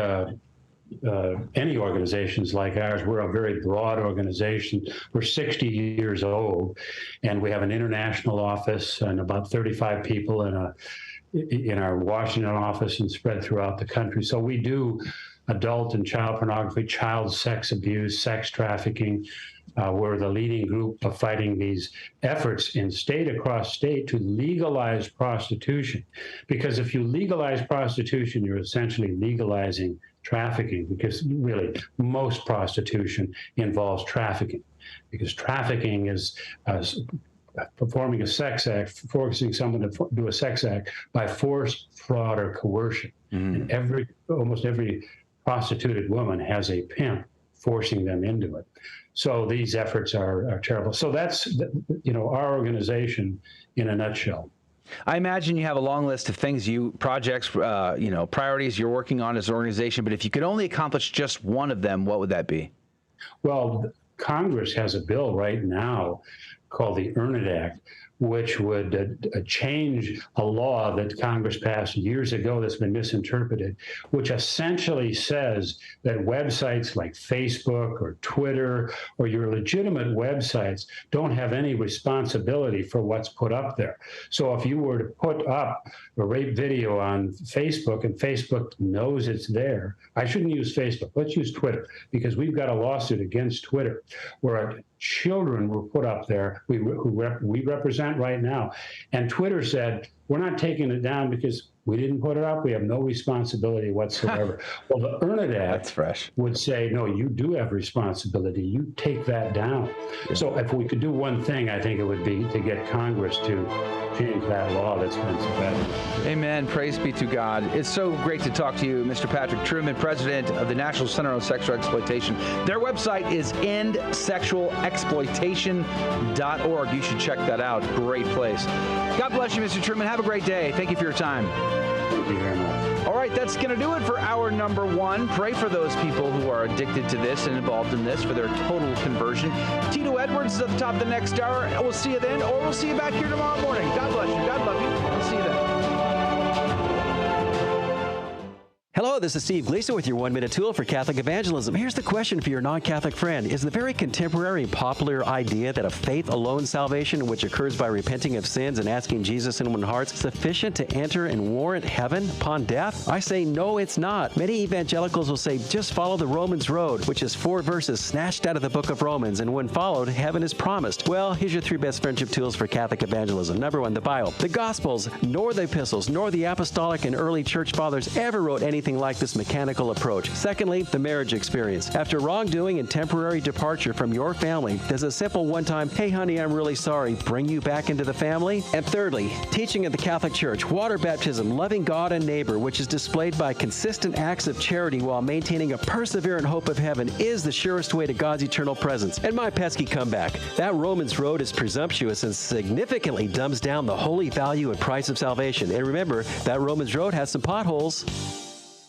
any organizations like ours. We're a very broad organization. We're 60 years old, and we have an international office and about 35 people in our Washington office and spread throughout the country. So we do adult and child pornography, child sex abuse, sex trafficking. We're the leading group of fighting these efforts in state across state to legalize prostitution. Because if you legalize prostitution, you're essentially legalizing trafficking, because really most prostitution involves trafficking, because trafficking is performing a sex act, forcing someone to do a sex act by force, fraud, or coercion. And almost every prostituted woman has a pimp forcing them into it. So these efforts are terrible. So that's, our organization in a nutshell. I imagine you have a long list of things, projects, priorities you're working on as an organization, but if you could only accomplish just one of them, what would that be? Well, Congress has a bill right now called the Earn It Act, which would change a law that Congress passed years ago that's been misinterpreted, which essentially says that websites like Facebook or Twitter or your legitimate websites don't have any responsibility for what's put up there. So if you were to put up a rape video on Facebook and Facebook knows it's there, I shouldn't use Facebook, let's use Twitter, because we've got a lawsuit against Twitter where children were put up there we represent right now. And Twitter said, we're not taking it down because we didn't put it up. We have no responsibility whatsoever. Well, the Earn It Act would say, no, you do have responsibility. You take that down. Yeah. So if we could do one thing, I think it would be to get Congress to change that law that's been so bad. Amen. Praise be to God. It's so great to talk to you, Mr. Patrick Truman, president of the National Center on Sexual Exploitation. Their website is endsexualexploitation.org. You should check that out. Great place. God bless you, Mr. Truman. Have a great day. Thank you for your time. Thank you very much. All right, that's going to do it for hour number one. Pray for those people who are addicted to this and involved in this for their total conversion. Tito Edwards is at the top of the next hour. We'll see you then, or we'll see you back here tomorrow morning. God bless you. God love you. We'll see you then. Hello, this is Steve Gleason with your one-minute tool for Catholic evangelism. Here's the question for your non-Catholic friend. Is the very contemporary and popular idea that a faith-alone salvation, which occurs by repenting of sins and asking Jesus in one's heart, sufficient to enter and warrant heaven upon death? I say no, it's not. Many evangelicals will say, just follow the Romans road, which is 4 verses snatched out of the book of Romans, and when followed, heaven is promised. Well, here's your 3 best friendship tools for Catholic evangelism. Number 1, the Bible. The Gospels, nor the epistles, nor the apostolic and early church fathers ever wrote anything like this mechanical approach. Secondly, the marriage experience. After wrongdoing and temporary departure from your family, does a simple one-time, hey honey, I'm really sorry, bring you back into the family? And thirdly, teaching of the Catholic Church, water baptism, loving God and neighbor, which is displayed by consistent acts of charity while maintaining a perseverant hope of heaven, is the surest way to God's eternal presence. And my pesky comeback, that Romans road is presumptuous and significantly dumbs down the holy value and price of salvation. And remember, that Romans road has some potholes.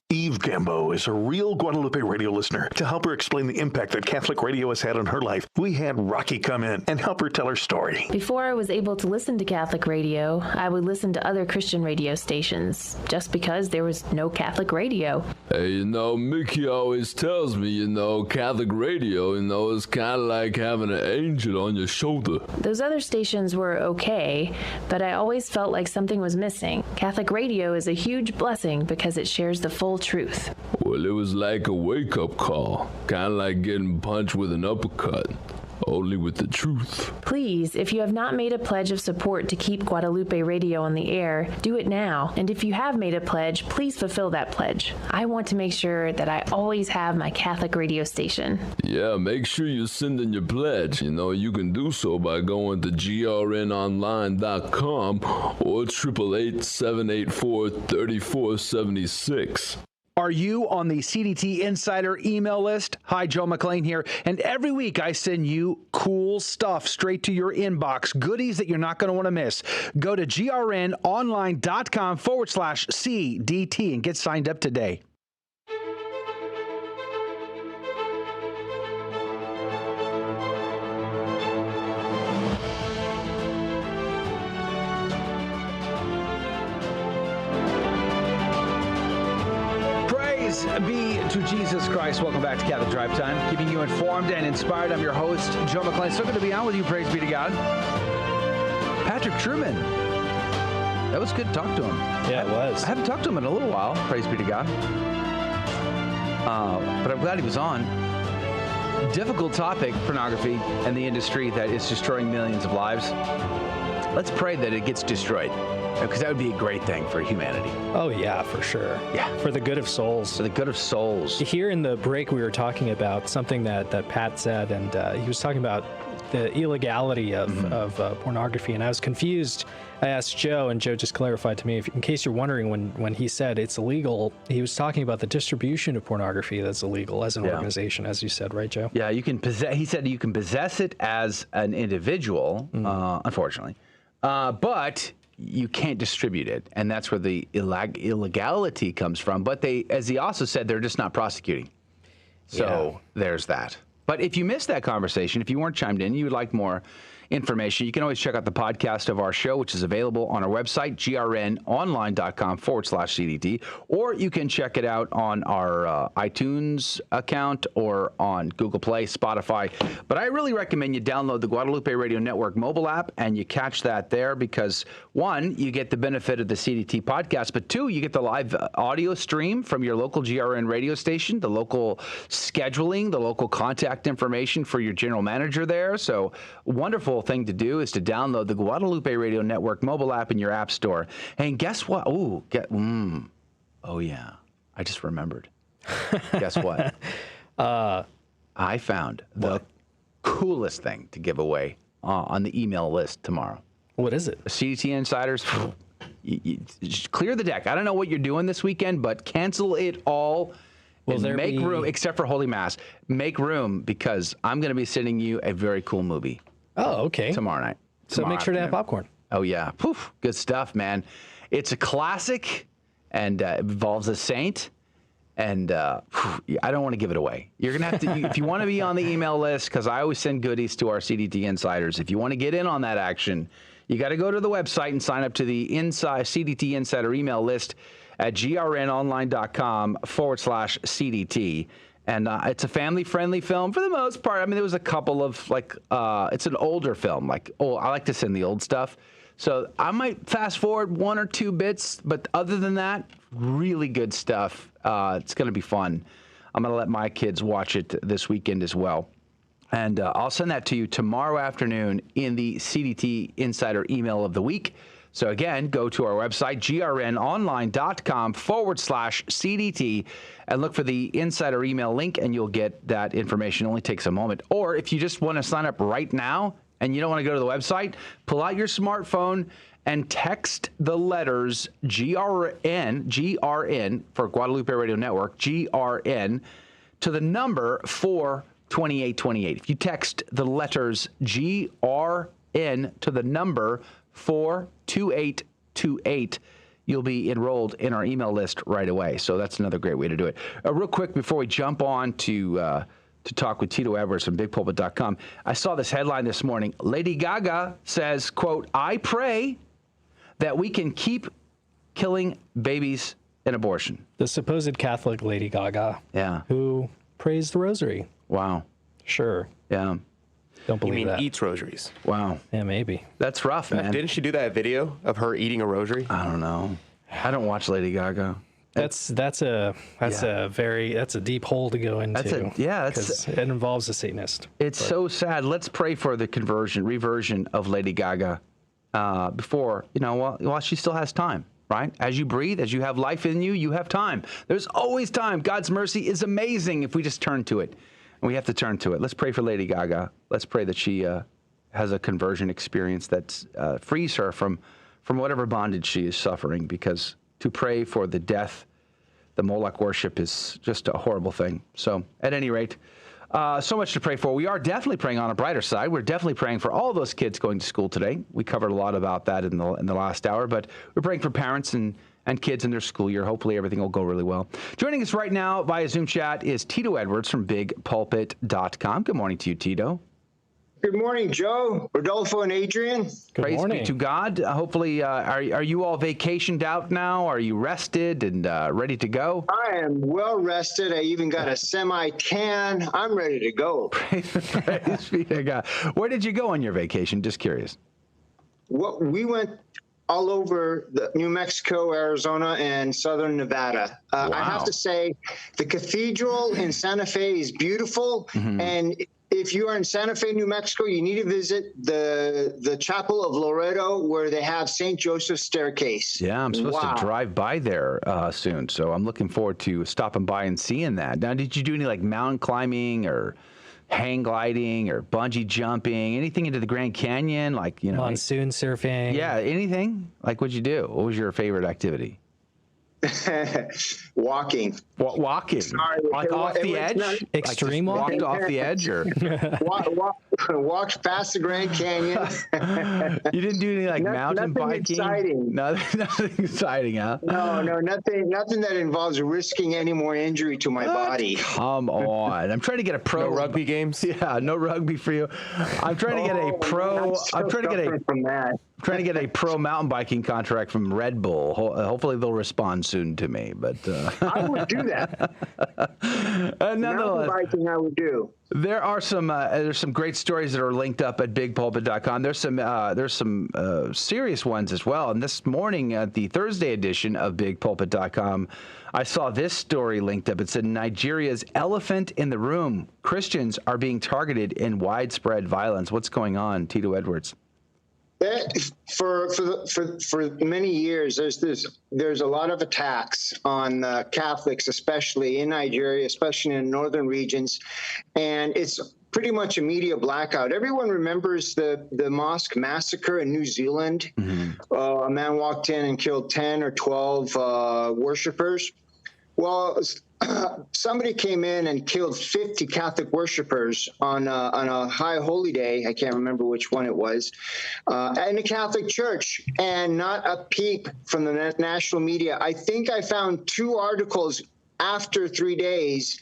Eve Gambo is a real Guadalupe radio listener. To help her explain the impact that Catholic radio has had on her life, we had Rocky come in and help her tell her story. Before I was able to listen to Catholic radio, I would listen to other Christian radio stations, just because there was no Catholic radio. Hey, Mickey always tells me, Catholic radio, is kind of like having an angel on your shoulder. Those other stations were okay, but I always felt like something was missing. Catholic radio is a huge blessing because it shares the full truth. Well, it was like a wake-up call, kind of like getting punched with an uppercut, only with the truth. Please, if you have not made a pledge of support to keep Guadalupe Radio on the air, do it now. And if you have made a pledge, please fulfill that pledge. I want to make sure that I always have my Catholic radio station. Yeah, make sure you send in your pledge. You can do so by going to grnonline.com or 888-784-3476. Are you on the CDT Insider email list? Hi, Joe McClain here. And every week I send you cool stuff straight to your inbox, goodies that you're not going to want to miss. Go to grnonline.com/CDT and get signed up today. Be to Jesus Christ. Welcome back to Catholic Drive Time, keeping you informed and inspired. I'm your host, Joe McClain. So good to be on with you. Praise be to God. Patrick Truman. That was good to talk to him. Yeah, it was. I haven't talked to him in a little while. Praise be to God. But I'm glad he was on. Difficult topic, pornography and the industry that is destroying millions of lives. Let's pray that it gets destroyed, because that would be a great thing for humanity. Oh, yeah, for sure. Yeah. For the good of souls. For the good of souls. Here in the break, we were talking about something that Pat said, and he was talking about the illegality of pornography, and I was confused. I asked Joe, and Joe just clarified to me, in case you're wondering, when he said it's illegal, he was talking about the distribution of pornography that's illegal as an organization, as you said, right, Joe? Yeah, you can possess. He said you can possess it as an individual, unfortunately, but you can't distribute it, and that's where the illegality comes from. But they, as he also said, they're just not prosecuting. So there's that. But if you missed that conversation, if you weren't chimed in, you would like more information, you can always check out the podcast of our show, which is available on our website, grnonline.com/CDT, or you can check it out on our iTunes account or on Google Play, Spotify. But I really recommend you download the Guadalupe Radio Network mobile app, and you catch that there because, one, you get the benefit of the CDT podcast, but two, you get the live audio stream from your local GRN radio station, the local scheduling, the local contact information for your general manager there. So wonderful thing to do is to download the Guadalupe Radio Network mobile app in your app store. And guess what? Oh yeah, I just remembered. Guess what? I found the coolest thing to give away on the email list tomorrow. What is it? CDT Insiders. Just clear the deck. I don't know what you're doing this weekend, but cancel it all. Will there make room, except for Holy Mass. Make room because I'm going to be sending you a very cool movie. Oh, okay. Tomorrow night. So make sure to have popcorn. Oh, yeah. Poof. Good stuff, man. It's a classic, and it involves a saint, and I don't want to give it away. You're going to have to, if you want to be on the email list, because I always send goodies to our CDT Insiders. If you want to get in on that action, you got to go to the website and sign up to the CDT Insider email list at grnonline.com/CDT. And it's a family-friendly film for the most part. I mean, there was a couple of, it's an older film. I like to send the old stuff. So I might fast forward one or two bits, but other than that, really good stuff. It's going to be fun. I'm going to let my kids watch it this weekend as well. And I'll send that to you tomorrow afternoon in the CDT Insider email of the week. So again, go to our website, grnonline.com/CDT, and look for the insider email link, and you'll get that information. It only takes a moment. Or if you just want to sign up right now and you don't want to go to the website, pull out your smartphone and text the letters GRN for Guadalupe Radio Network, GRN, to the number 42828. If you text the letters GRN to the number 42828, you'll be enrolled in our email list right away. So that's another great way to do it. Real quick, before we jump on to talk with Tito Edwards from BigPulpit.com, I saw this headline this morning. Lady Gaga says, quote, "I pray that we can keep killing babies in abortion." The supposed Catholic Lady Gaga. Yeah. Who prays the rosary. Wow. Sure. Yeah. Don't believe that. Eats rosaries. Wow. Yeah, maybe. That's rough, man. Didn't she do that video of her eating a rosary? I don't know. I don't watch Lady Gaga. That's a deep hole to go into. Because it involves a Satanist. It's so sad. Let's pray for the reversion of Lady Gaga before, while she still has time, right? As you breathe, as you have life in you, you have time. There's always time. God's mercy is amazing if we just turn to it. And we have to turn to it. Let's pray for Lady Gaga. Let's pray that she has a conversion experience that frees her from whatever bondage she is suffering, because to pray for the death, the Moloch worship is just a horrible thing. So at any rate, so much to pray for. We are definitely praying on a brighter side. We're definitely praying for all those kids going to school today. We covered a lot about that in the last hour, but we're praying for parents and kids in their school year. Hopefully everything will go really well. Joining us right now via Zoom chat is Tito Edwards from BigPulpit.com. Good morning to you, Tito. Good morning, Joe, Rodolfo, and Adrian. Praise be to God. Hopefully, are you all vacationed out now? Are you rested and ready to go? I am well rested. I even got a semi-tan. I'm ready to go. Praise be to God. Where did you go on your vacation? Just curious. We went all over New Mexico, Arizona, and southern Nevada. Wow. I have to say, the cathedral in Santa Fe is beautiful, and if you are in Santa Fe, New Mexico, you need to visit the Chapel of Loreto, where they have St. Joseph's Staircase. Yeah, I'm supposed to drive by there soon, so I'm looking forward to stopping by and seeing that. Now, did you do any mountain climbing or hang gliding or bungee jumping, anything into the Grand Canyon, like, monsoon surfing. Yeah, anything? Like, what'd you do? What was your favorite activity? Walking. Walking? Sorry, like off the edge? Extreme like walking? Walked off the edge? Or walked past the Grand Canyon. You didn't do any mountain nothing biking? Exciting. Nothing exciting, huh? No, nothing that involves risking any more injury to my body. Come on. I'm trying to get a pro. No rugby games? Yeah, no rugby for you. I'm trying to get a pro. I'm trying to get a pro mountain biking contract from Red Bull. Hopefully they'll respond soon to me. But I would do that. Nonetheless, mountain biking I would do. There's some great stories that are linked up at bigpulpit.com. There's some serious ones as well. And this morning at the Thursday edition of bigpulpit.com, I saw this story linked up. It said Nigeria's elephant in the room. Christians are being targeted in widespread violence. What's going on, Tito Edwards? For many years, there's a lot of attacks on Catholics, especially in Nigeria, especially in northern regions, and it's pretty much a media blackout. Everyone remembers the mosque massacre in New Zealand. Mm-hmm. A man walked in and killed 10 or 12 worshipers. Well, somebody came in and killed 50 Catholic worshipers on a high holy day. I can't remember which one it was, in a Catholic church, and not a peep from the national media. I think I found 2 articles after 3 days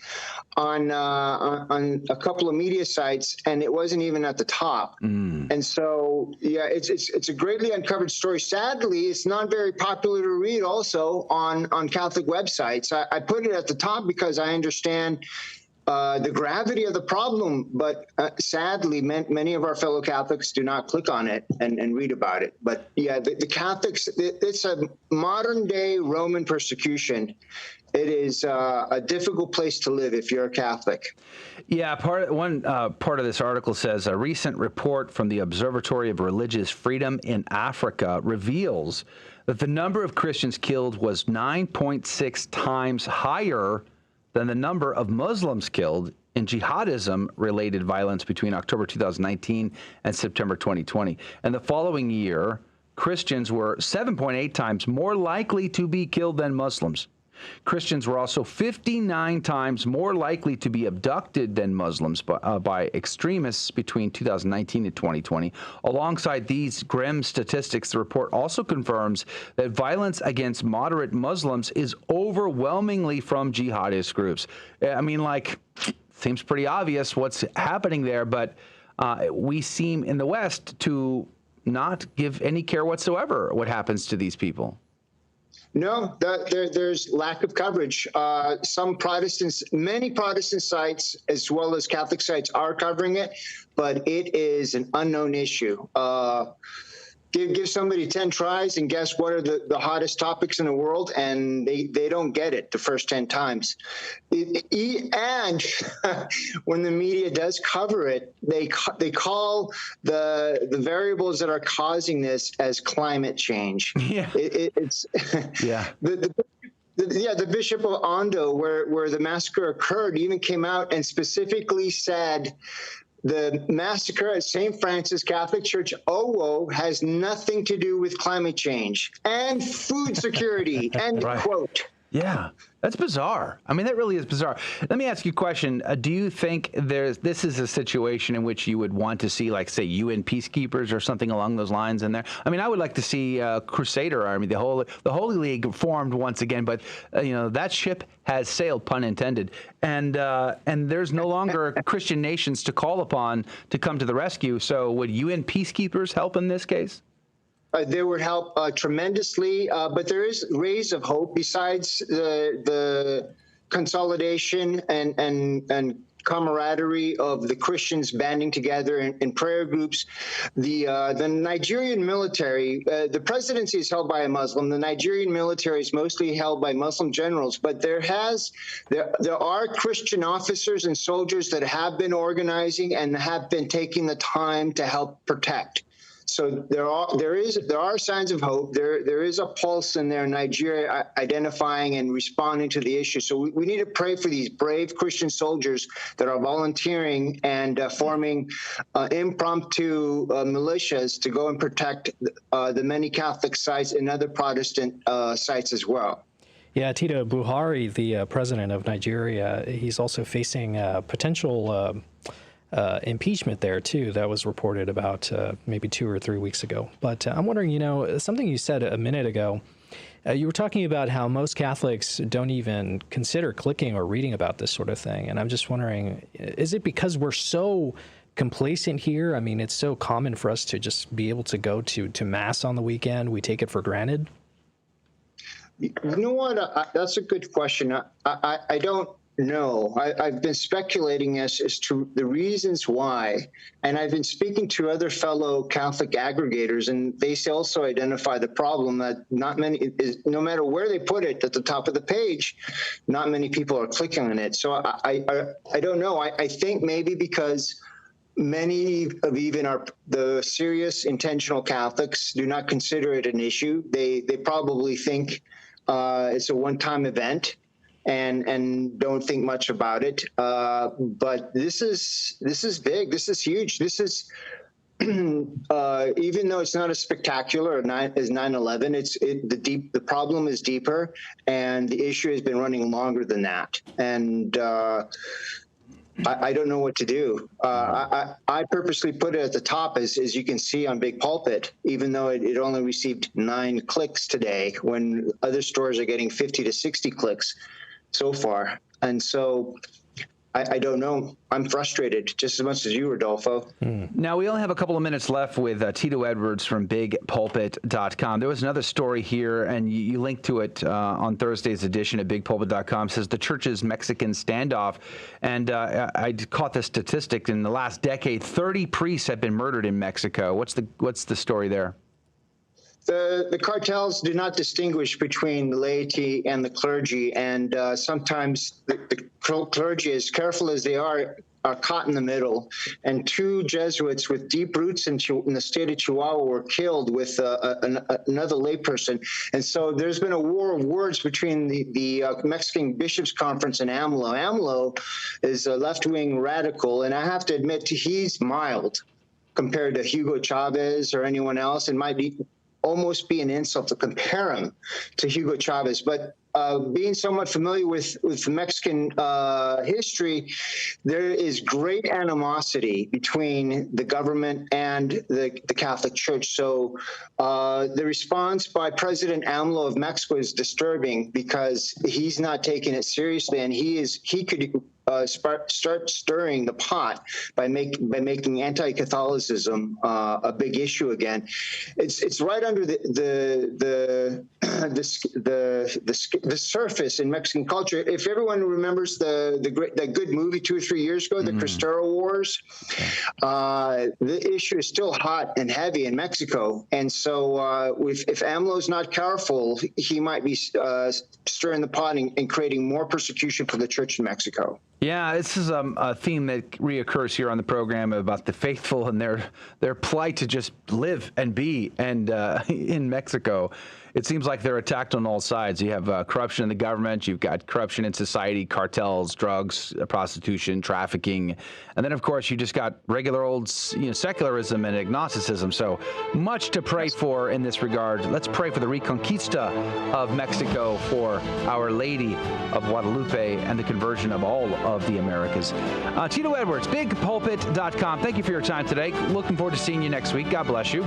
on a couple of media sites, and it wasn't even at the top. And so, yeah, it's a greatly uncovered story. Sadly, it's not very popular to read also on Catholic websites. I put it at the top because I understand the gravity of the problem, but sadly, many of our fellow Catholics do not click on it and read about it. But yeah, the Catholics, it's a modern day Roman persecution. It is a difficult place to live if you're a Catholic. Yeah, part of this article says a recent report from the Observatory of Religious Freedom in Africa reveals that the number of Christians killed was 9.6 times higher than the number of Muslims killed in jihadism-related violence between October 2019 and September 2020. And the following year, Christians were 7.8 times more likely to be killed than Muslims. Christians were also 59 times more likely to be abducted than Muslims by extremists between 2019 and 2020. Alongside these grim statistics, the report also confirms that violence against moderate Muslims is overwhelmingly from jihadist groups. I mean, seems pretty obvious what's happening there, but we seem in the West to not give any care whatsoever what happens to these people. No, there's lack of coverage. Some Protestants, many Protestant sites, as well as Catholic sites, are covering it, but it is an unknown issue. Give somebody 10 tries and guess what are the hottest topics in the world, and they don't get it the first 10 times. And when the media does cover it, they call the variables that are causing this as climate change. Yeah. It's yeah. The Bishop of Ondo, where the massacre occurred, even came out and specifically said the massacre at St. Francis Catholic Church, Owo, has nothing to do with climate change and food security, end right. quote. Yeah, that's bizarre. I mean, that really is bizarre. Let me ask you a question. Do you think this is a situation in which you would want to see, say, UN peacekeepers or something along those lines in there? I mean, I would like to see a Crusader Army, the Holy League formed once again, but that ship has sailed, pun intended, and there's no longer Christian nations to call upon to come to the rescue. So, would UN peacekeepers help in this case? They would help tremendously, but there is rays of hope besides the consolidation and camaraderie of the Christians banding together in prayer groups. The Nigerian military, the presidency is held by a Muslim. The Nigerian military is mostly held by Muslim generals, but there are Christian officers and soldiers that have been organizing and have been taking the time to help protect. So there are signs of hope. There is a pulse in there, Nigeria identifying and responding to the issue. So we need to pray for these brave Christian soldiers that are volunteering and forming impromptu militias to go and protect the many Catholic sites and other Protestant sites as well. Yeah, Tito, Buhari, the president of Nigeria, he's also facing potential impeachment there, too. That was reported about maybe 2 or 3 weeks ago. But I'm wondering, something you said a minute ago, you were talking about how most Catholics don't even consider clicking or reading about this sort of thing. And I'm just wondering, is it because we're so complacent here? I mean, it's so common for us to just be able to go to Mass on the weekend. We take it for granted. You know what? That's a good question. I don't know. I've been speculating as to the reasons why, and I've been speaking to other fellow Catholic aggregators, and they also identify the problem that not many, no matter where they put it at the top of the page, not many people are clicking on it. So I don't know. I think maybe because many of even the serious intentional Catholics do not consider it an issue. They probably think it's a one-time event and don't think much about it. But this is big. This is huge. This is even though it's not as spectacular as 9/11, the problem is deeper, and the issue has been running longer than that. And I don't know what to do. I purposely put it at the top, as you can see on Big Pulpit, even though it only received 9 clicks today, when other stores are getting 50 to 60 clicks so far. And so I don't know. I'm frustrated just as much as you, Rodolfo. Now, we only have a couple of minutes left with Tito Edwards from BigPulpit.com. There was another story here, and you linked to it on Thursday's edition at BigPulpit.com. It says the church's Mexican standoff. And I caught the statistic. In the last decade, 30 priests have been murdered in Mexico. What's the story there? The cartels do not distinguish between the laity and the clergy, and sometimes the clergy, as careful as they are caught in the middle. And 2 Jesuits with deep roots in the state of Chihuahua were killed with another layperson. And so there's been a war of words between the Mexican Bishops' Conference and AMLO. AMLO is a left-wing radical, and I have to admit he's mild compared to Hugo Chavez or anyone else. It might almost be an insult to compare him to Hugo Chavez. But being somewhat familiar with Mexican history, there is great animosity between the government and the Catholic Church. So the response by President AMLO of Mexico is disturbing, because he's not taking it seriously, and he could start stirring the pot by making anti-Catholicism a big issue again. It's right under the surface in Mexican culture. If everyone remembers that good movie 2 or 3 years ago, the Cristero Wars, the issue is still hot and heavy in Mexico. And so if AMLO's not careful, he might be stirring the pot and creating more persecution for the church in Mexico. Yeah, this is a theme that reoccurs here on the program about the faithful and their plight to just live and be in Mexico. It seems like they're attacked on all sides. You have corruption in the government, you've got corruption in society, cartels, drugs, prostitution, trafficking, and then of course you just got regular old secularism and agnosticism. So much to pray for in this regard. Let's pray for the Reconquista of Mexico, for Our Lady of Guadalupe, and the conversion of all of the Americas. Tito Edwards, BigPulpit.com. Thank you for your time today. Looking forward to seeing you next week. God bless you.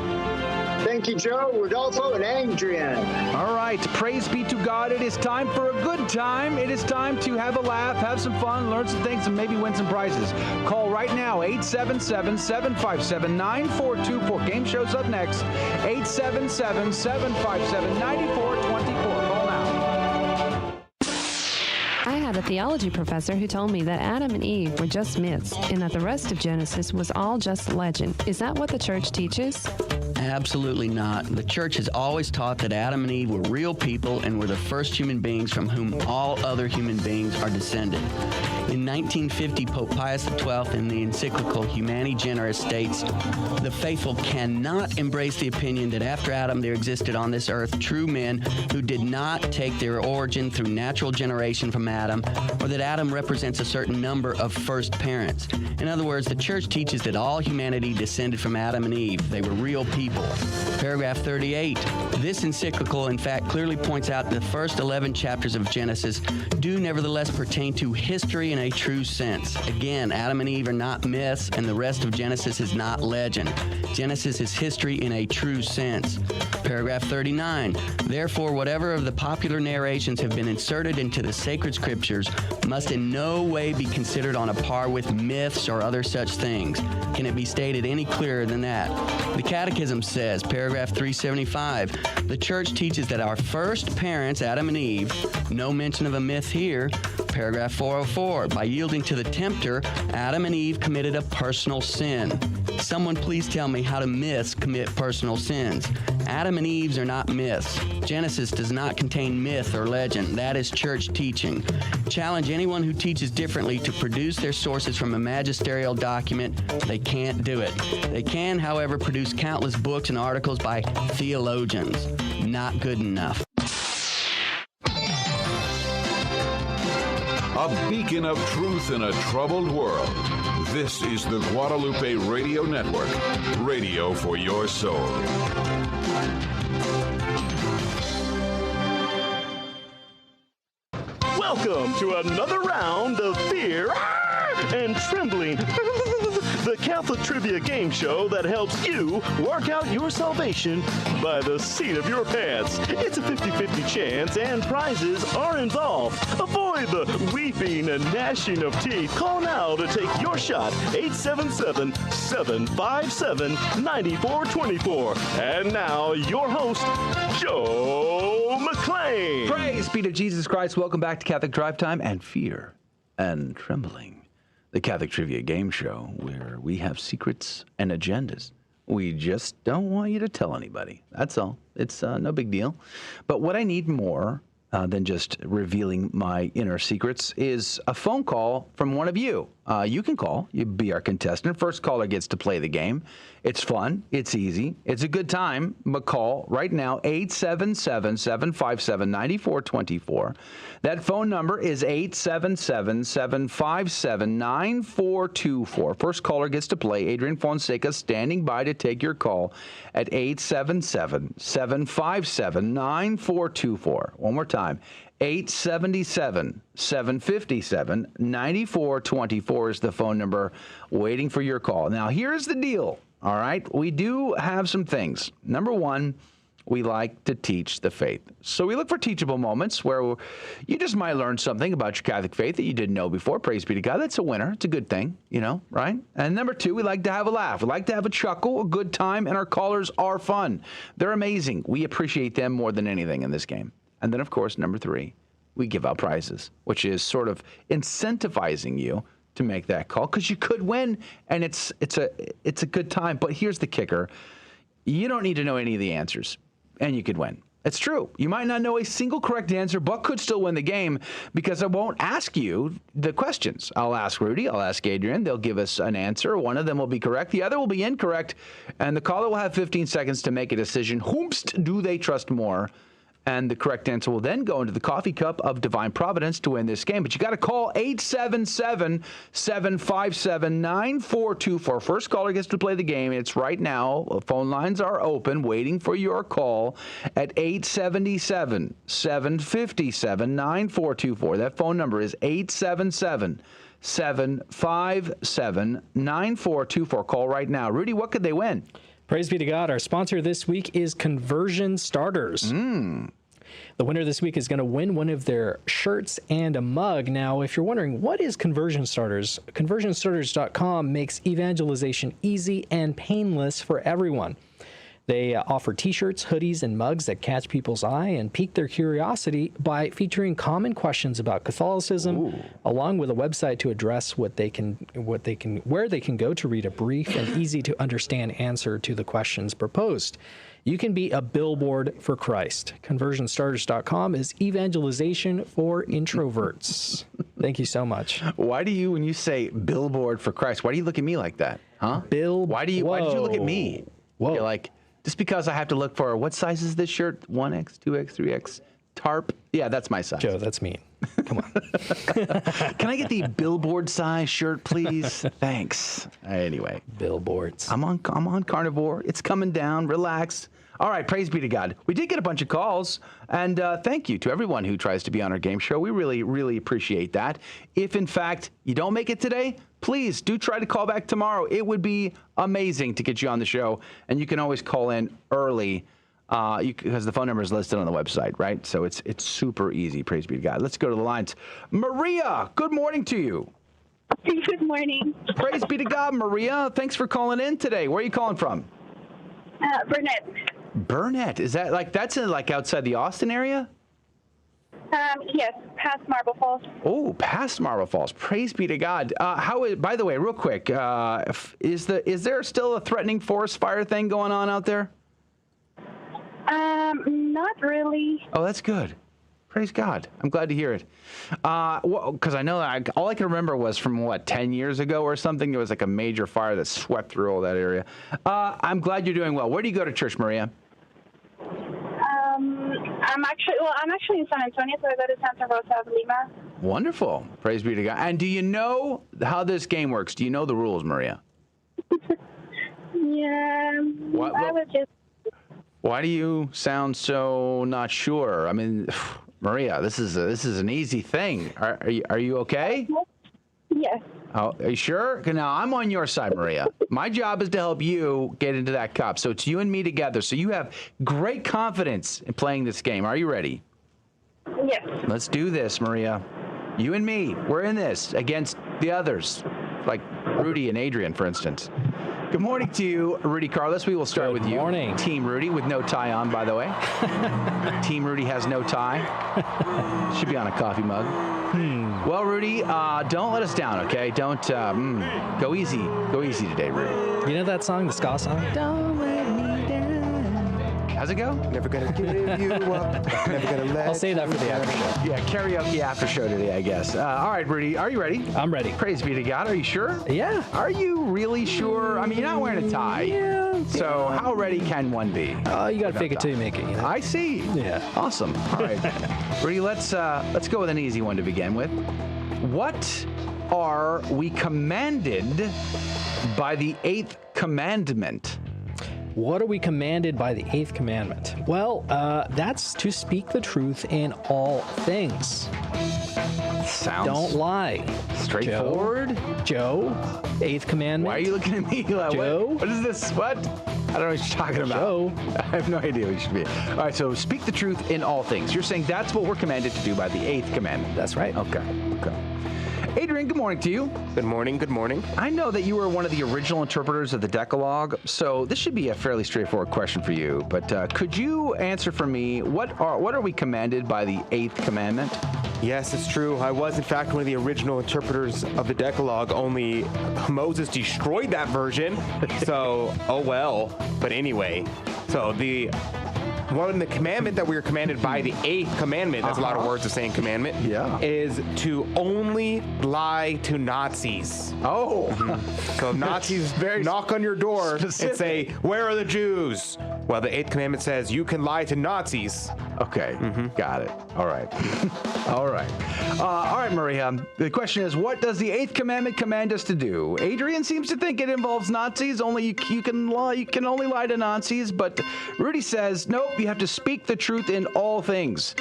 Thank you, Joe, Rodolfo, and Adrian. All right. Praise be to God. It is time for a good time. It is time to have a laugh, have some fun, learn some things, and maybe win some prizes. Call right now, 877-757-9424. Game show's up next. 877-757-9424. Call now. I had a theology professor who told me that Adam and Eve were just myths and that the rest of Genesis was all just legend. Is that what the church teaches? Absolutely not. The church has always taught that Adam and Eve were real people and were the first human beings from whom all other human beings are descended. In 1950, Pope Pius XII in the encyclical Humani Generis states, "The faithful cannot embrace the opinion that after Adam there existed on this earth true men who did not take their origin through natural generation from Adam, or that Adam represents a certain number of first parents." In other words, the church teaches that all humanity descended from Adam and Eve. They were real people. Paragraph 38. This encyclical, in fact, clearly points out the first 11 chapters of Genesis do nevertheless pertain to history in a true sense. Again, Adam and Eve are not myths, and the rest of Genesis is not legend. Genesis is history in a true sense. Paragraph 39. Therefore, whatever of the popular narrations have been inserted into the sacred scriptures must in no way be considered on a par with myths or other such things. Can it be stated any clearer than that? The Catechism says, paragraph 375, the church teaches that our first parents, Adam and Eve, no mention of a myth here. Paragraph 404, by yielding to the tempter, Adam and Eve committed a personal sin. Someone please tell me how do myths commit personal sins? Adam and Eve's are not myths. Genesis does not contain myth or legend. That is church teaching. Challenge anyone who teaches differently to produce their sources from a magisterial document. They can't do it. They can, however, produce countless books and articles by theologians. Not good enough. A beacon of truth in a troubled world. This is the Guadalupe Radio Network, radio for your soul. Welcome to another round of Fear and Trembling, the Catholic trivia game show that helps you work out your salvation by the seat of your pants. It's a 50-50 chance and prizes are involved. Avoid the weeping and gnashing of teeth. Call now to take your shot, 877-757-9424. And now, your host, Joe McClain. Praise be to Jesus Christ. Welcome back to Catholic Drive Time and Fear and Trembling, the Catholic Trivia Game Show, where we have secrets and agendas. We just don't want you to tell anybody. That's all. It's no big deal. But what I need more than just revealing my inner secrets is a phone call from one of you. You can call. You be our contestant. First caller gets to play the game. It's fun. It's easy. It's a good time. But call right now, 877-757-9424. That phone number is 877-757-9424. First caller gets to play. Adrian Fonseca standing by to take your call at 877-757-9424. One more time. 877-757-9424 is the phone number waiting for your call. Now, here's the deal, all right? We do have some things. Number one, we like to teach the faith. So we look for teachable moments where you just might learn something about your Catholic faith that you didn't know before. Praise be to God. That's a winner. It's a good thing, you know, right? And number two, we like to have a laugh. We like to have a chuckle, a good time, and our callers are fun. They're amazing. We appreciate them more than anything in this game. And then, of course, number three, we give out prizes, which is sort of incentivizing you to make that call because you could win, and it's a good time. But here's the kicker. You don't need to know any of the answers, and you could win. It's true. You might not know a single correct answer, but could still win the game because I won't ask you the questions. I'll ask Rudy. I'll ask Adrian. They'll give us an answer. One of them will be correct. The other will be incorrect, and the caller will have 15 seconds to make a decision. Whomst do they trust more? And the correct answer will then go into the coffee cup of divine providence to win this game. But you got to call 877-757-9424. First caller gets to play the game. It's right now. Phone lines are open, waiting for your call at 877-757-9424. That phone number is 877-757-9424. Call right now. Rudy, what could they win? Praise be to God. Our sponsor this week is Conversion Starters. The winner this week is going to win one of their shirts and a mug. Now, if you're wondering, what is Conversion Starters? ConversionStarters.com makes evangelization easy and painless for everyone. They offer t-shirts, hoodies, and mugs that catch people's eye and pique their curiosity by featuring common questions about Catholicism, along with a website to address where they can go to read a brief and easy to understand answer to the questions proposed. You can be a billboard for Christ. Conversionstarters.com is evangelization for introverts. Thank you so much. Why do you, when you say billboard for Christ, why do you look at me like that? Huh? Why did you look at me? Whoa. You're like, just because I have to look for, what size is this shirt? 1X, 2X, 3X, tarp? Yeah, that's my size. Joe, that's mean. Come on. Can I get the billboard size shirt, please? Thanks. Anyway. Billboards. I'm on carnivore. It's coming down. Relax. All right, praise be to God. We did get a bunch of calls, and thank you to everyone who tries to be on our game show. We really, really appreciate that. If, in fact, you don't make it today, please do try to call back tomorrow. It would be amazing to get you on the show, and you can always call in early because the phone number is listed on the website, right? So it's super easy, praise be to God. Let's go to the lines. Maria, good morning to you. Good morning. Praise be to God, Maria. Thanks for calling in today. Where are you calling from? Burnett. Burnett, is that that's in outside the Austin area? Yes, past Marble Falls. Oh, past Marble Falls. Praise be to God. By the way, real quick, is there still a threatening forest fire thing going on out there? Not really. Oh, that's good. Praise God. I'm glad to hear it. Because I know all I can remember was from 10 years ago or something. There was a major fire that swept through all that area. I'm glad you're doing well. Where do you go to church, Maria? I'm actually in San Antonio, so I go to Santa Rosa of Lima. Wonderful. Praise be to God. And do you know how this game works? Do you know the rules, Maria? Yeah. I was just. Why do you sound so not sure? I mean, Maria, this is an easy thing. Are you okay? Yes. Oh, are you sure? Now, I'm on your side, Maria. My job is to help you get into that cup. So it's you and me together. So you have great confidence in playing this game. Are you ready? Yes. Let's do this, Maria. You and me, we're in this against the others, like Rudy and Adrian, for instance. Good morning to you, Rudy Carlos. We will start with you. Good morning. Team Rudy with no tie on, by the way. Team Rudy has no tie. Should be on a coffee mug. Well, Rudy, don't let us down, okay? Don't go easy. Go easy today, Rudy. You know that song, the ska song? Don't let me down. How's it go? Never gonna give you up. Never gonna let I'll save that for the after show. Yeah, karaoke after show today, I guess. All right, Rudy, are you ready? I'm ready. Praise be to God. Are you sure? Yeah. Are you really sure? I mean, you're not wearing a tie. Yeah. So how ready can one be? Oh, you gotta fake it till you make it. You know? I see. Yeah. Awesome. All right, Rudy. Let's go with an easy one to begin with. What are we commanded by the 8th commandment? What are we commanded by the 8th commandment? Well, that's to speak the truth in all things. Sounds Don't lie. straightforward. Joe, 8th commandment. Why are you looking at me? Like, Joe? What is this? What? I don't know what you're talking about. Joe. I have no idea what you should be. All right, so speak the truth in all things. You're saying that's what we're commanded to do by the 8th commandment. That's right. Okay. Adrian, good morning to you. Good morning. Good morning. I know that you were one of the original interpreters of the Decalogue, so this should be a fairly straightforward question for you. But could you answer for me, what are we commanded by the 8th commandment? Yes, it's true. I was, in fact, one of the original interpreters of the Decalogue, only Moses destroyed that version. So, oh well. But anyway, so the commandment that we are commanded by the 8th commandment, that's a lot of words of saying commandment, is to only lie to Nazis. Oh. So if Nazis knock on your door and say, where are the Jews? Well, the 8th commandment says you can lie to Nazis. Okay, got it. All right. All right, Maria. The question is, what does the 8th commandment command us to do? Adrian seems to think it involves Nazis. Only you can only lie to Nazis. But Rudy says, nope, you have to speak the truth in all things.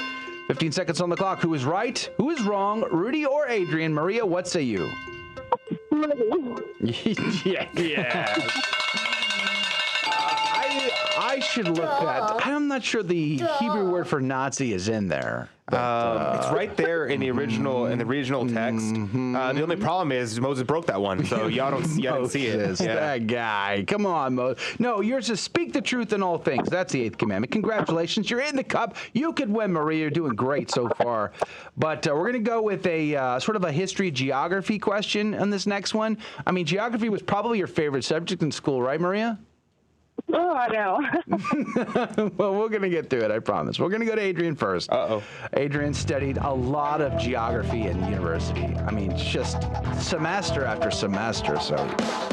15 seconds on the clock. Who is right? Who is wrong? Rudy or Adrian? Maria, what say you? Yeah. I I should look that. I'm not sure the Hebrew word for Nazi is in there. It's right there in the original text. The only problem is Moses broke that one, so y'all don't see it. Yeah. That guy. Come on, Moses. No, yours is speak the truth in all things. That's the 8th commandment. Congratulations, you're in the cup. You could win, Maria. You're doing great so far. But we're going to go with a sort of a history geography question on this next one. I mean, geography was probably your favorite subject in school, right, Maria? Oh, I know. Well, we're going to get through it, I promise. We're going to go to Adrian first. Adrian studied a lot of geography in university. I mean, just semester after semester. So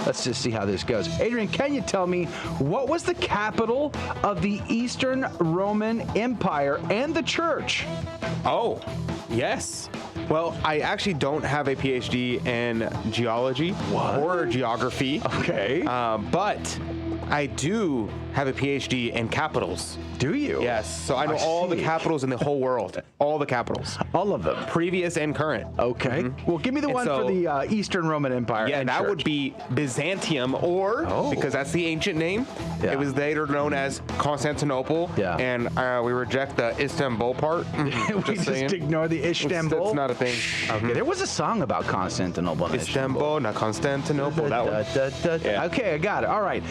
let's just see how this goes. Adrian, can you tell me what was the capital of the Eastern Roman Empire and the church? Oh, yes. Well, I actually don't have a PhD in geology or geography. Okay. But I do have a PhD in capitals. Do you? Yes. So I know all the capitals in the whole world. All the capitals. All of them. Previous and current. Okay. Well, give me the one for the Eastern Roman Empire. Yeah, and that church. would be Byzantium, or because that's the ancient name. Yeah. It was later known as Constantinople. Yeah. And we reject the Istanbul part. We just ignore the Istanbul. It's not a thing. Okay. There was a song about Constantinople. Istanbul, not Constantinople. That one. Yeah. Okay, I got it. All right.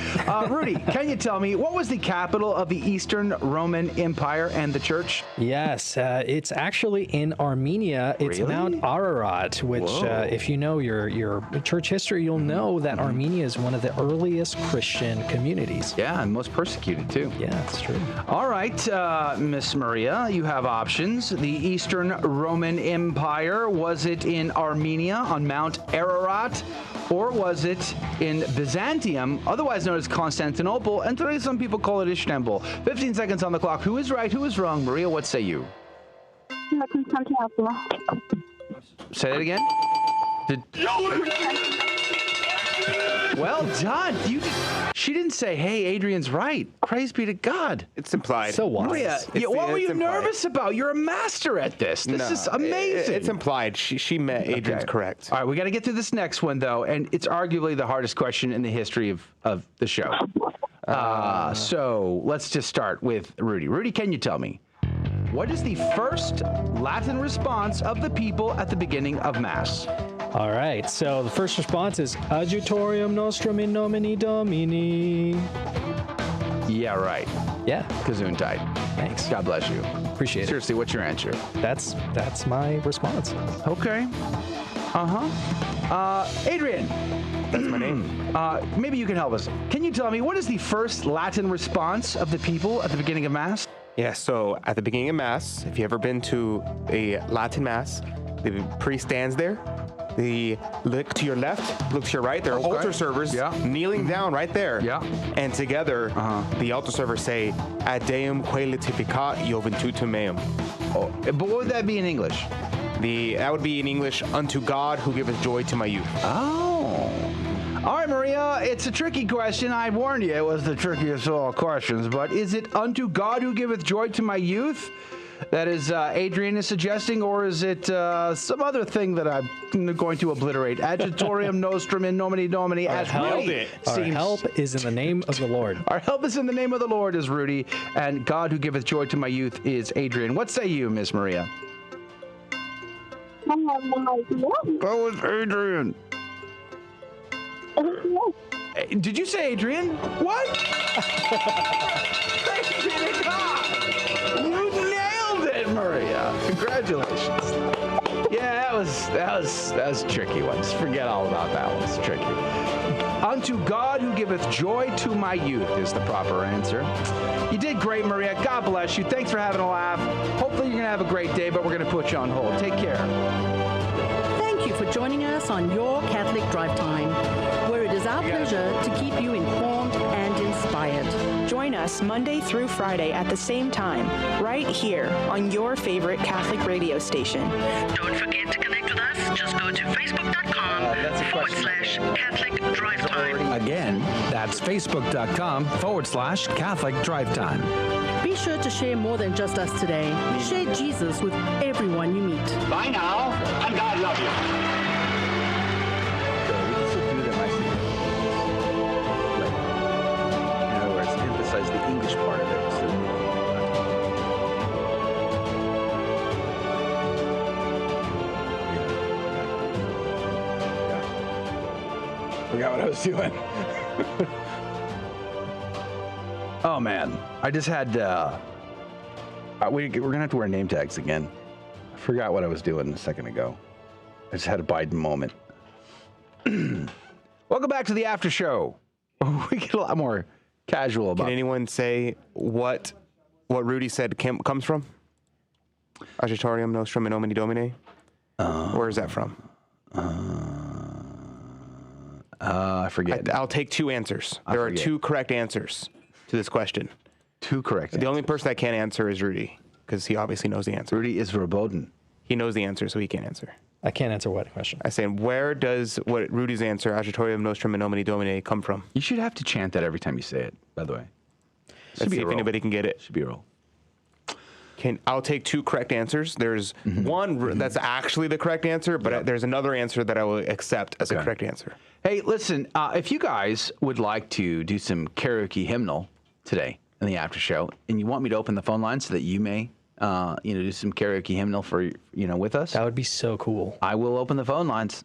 Rudy, can you tell me what was the capital of the Eastern Roman Empire and the church? Yes, it's actually in Armenia. It's Mount Ararat, which, if you know your church history, you'll know that Armenia is one of the earliest Christian communities. Yeah, and most persecuted, too. Yeah, that's true. All right, Miss Maria, you have options. The Eastern Roman Empire, was it in Armenia on Mount Ararat, or was it in Byzantium, otherwise known as Constantinople, and today some people call it Istanbul? 15 seconds on the clock. Who is right? Who is wrong? Maria, what say you? Constantinople. Say that again? Well done. She didn't say, hey, Adrian's right. Praise be to God. It's implied. So what? Maria, what were you nervous about? You're a master at this. This is amazing. It's implied. She met Adrian's correct. All right, we got to get to this next one, though, and it's arguably the hardest question in the history of the show. So let's just start with Rudy. Rudy, can you tell me, what is the first Latin response of the people at the beginning of Mass? All right, so the first response is Adjutorium Nostrum in nomine Domini. Yeah, right. Yeah. Gesundheit. Thanks. God bless you. Appreciate it. Seriously, what's your answer? That's my response. Okay. Adrian. That's my name. Maybe you can help us. Can you tell me, what is the first Latin response of the people at the beginning of Mass? Yeah, so at the beginning of Mass, if you've ever been to a Latin Mass, the priest stands there. They look to your left, look to your right. There are altar servers kneeling down right there. Yeah. And together, the altar servers say, Ad Deum quae latificat joventutem meum. Oh, but what would that be in English? That would be in English, unto God who giveth joy to my youth. Oh. All right, Maria, it's a tricky question. I warned you it was the trickiest of all questions, but is it unto God who giveth joy to my youth? That is Adrian is suggesting, or is it some other thing that I'm going to obliterate? Adjutorium Nostrum in nomine Domini. Our help is in the name of the Lord. Our help is in the name of the Lord is Rudy, and God who giveth joy to my youth is Adrian. What say you, Miss Maria? Go with Adrian. Did you say Adrian? What? You nailed it, Maria. Congratulations. Yeah, that was a tricky one. Just forget all about that one. It's tricky. Unto God who giveth joy to my youth is the proper answer. You did great, Maria. God bless you. Thanks for having a laugh. Hopefully you're going to have a great day, but we're going to put you on hold. Take care. Thank you for joining us on Your Catholic Drive Time, where it is our pleasure to keep you informed and inspired. Join us Monday through Friday at the same time, right here on your favorite Catholic radio station. Don't forget to connect with us. Just go to facebook.com/Catholic Drive Time. Again, that's facebook.com/Catholic Drive Time. Be sure to share more than just us today. Share Jesus with everyone you meet. Bye now, and God love you. In other words, emphasize the English part of it. Forgot what I was doing. Oh man, I just had. We're gonna have to wear name tags again. I forgot what I was doing a second ago. I just had a Biden moment. Welcome back to the after show. We get a lot more casual about. Can anyone say what Rudy said comes from? Agitatorium nostrum in nomine Domini. Where is that from? I forget. I'll take two answers. There are two correct answers to this question. Two correct answers. The only person that can't answer is Rudy, because he obviously knows the answer. Rudy is verboten. He knows the answer, so he can't answer. I can't answer what question? I say, where does what Rudy's answer, Agitatorium nostrum in nomine Domini, come from? You should have to chant that every time you say it, by the way. Let's see if anybody can get it. Should be a roll. I'll take two correct answers. There's one that's actually the correct answer, but there's another answer that I will accept as a correct answer. Hey, listen, if you guys would like to do some karaoke hymnal today in the after show, and you want me to open the phone line so that you may, do some karaoke hymnal for, with us. That would be so cool. I will open the phone lines.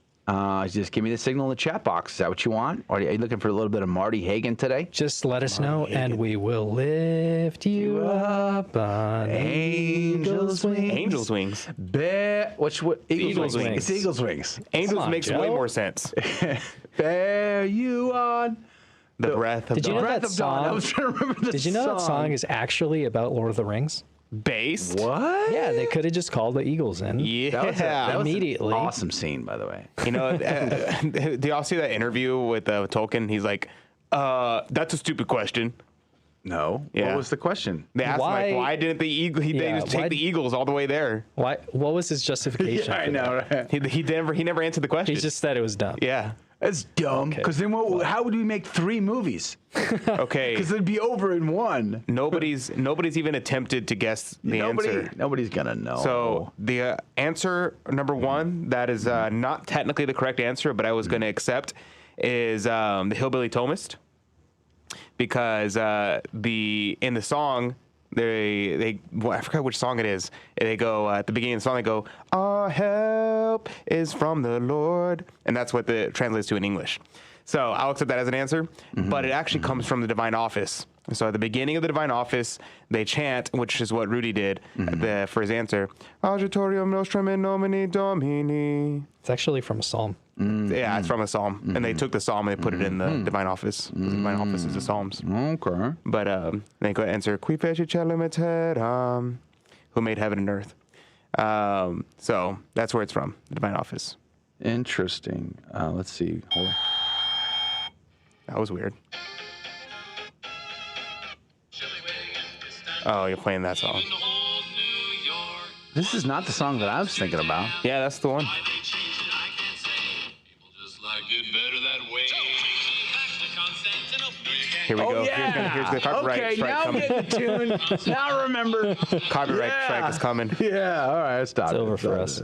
Just give me the signal in the chat box. Is that what you want? Or are you looking for a little bit of Marty Hagen today? Just let us know, and we will lift you up on Angel's Wings. Angel's Wings. Eagle's Wings. It's Eagle's Wings. Angels makes way more sense. Bear you on. The breath of dawn. Did you know that song? I was trying to remember the Did you know that song is actually about Lord of the Rings? Based? What? Yeah, they could have just called the Eagles in. Yeah. That was immediately. An awesome scene, by the way. Do y'all see that interview with Tolkien? He's like, that's a stupid question. No. Yeah. What was the question? They asked him, why didn't they just take the Eagles all the way there? Why? What was his justification? I know, right? He never answered the question. He just said it was dumb. Yeah. That's dumb. Because then how would we make 3 movies? Okay. Because it'd be over in one. Nobody's even attempted to guess the answer. Nobody's gonna know. So the answer number 1, that is not technically the correct answer, but I was going to accept, is the Hillbilly Thomist, because in the song. I forgot which song it is. They go at the beginning of the song. They go, "Our help is from the Lord," and that's what it translates to in English. So I'll accept that as an answer, but it actually comes from the Divine Office. So at the beginning of the Divine Office, they chant, which is what Rudy did for his answer, "Agitatorium nostrum in nomine Domini." It's actually from a psalm. Yeah, it's from a psalm, and they took the psalm and they put it in the Divine Office. The Divine Office is the Psalms. Okay. But they go answer, "Qui feci celum et terram," who made heaven and earth. So that's where it's from, the Divine Office. Interesting. Let's see. Hold on. That was weird. Oh, you're playing that song. This is not the song that I was thinking about. Yeah, that's the one. Here we go. Yeah. Here's the copyright strike now coming. get the tune. Now remember. Copyright strike is coming. Yeah, all right, stop. It's over for us.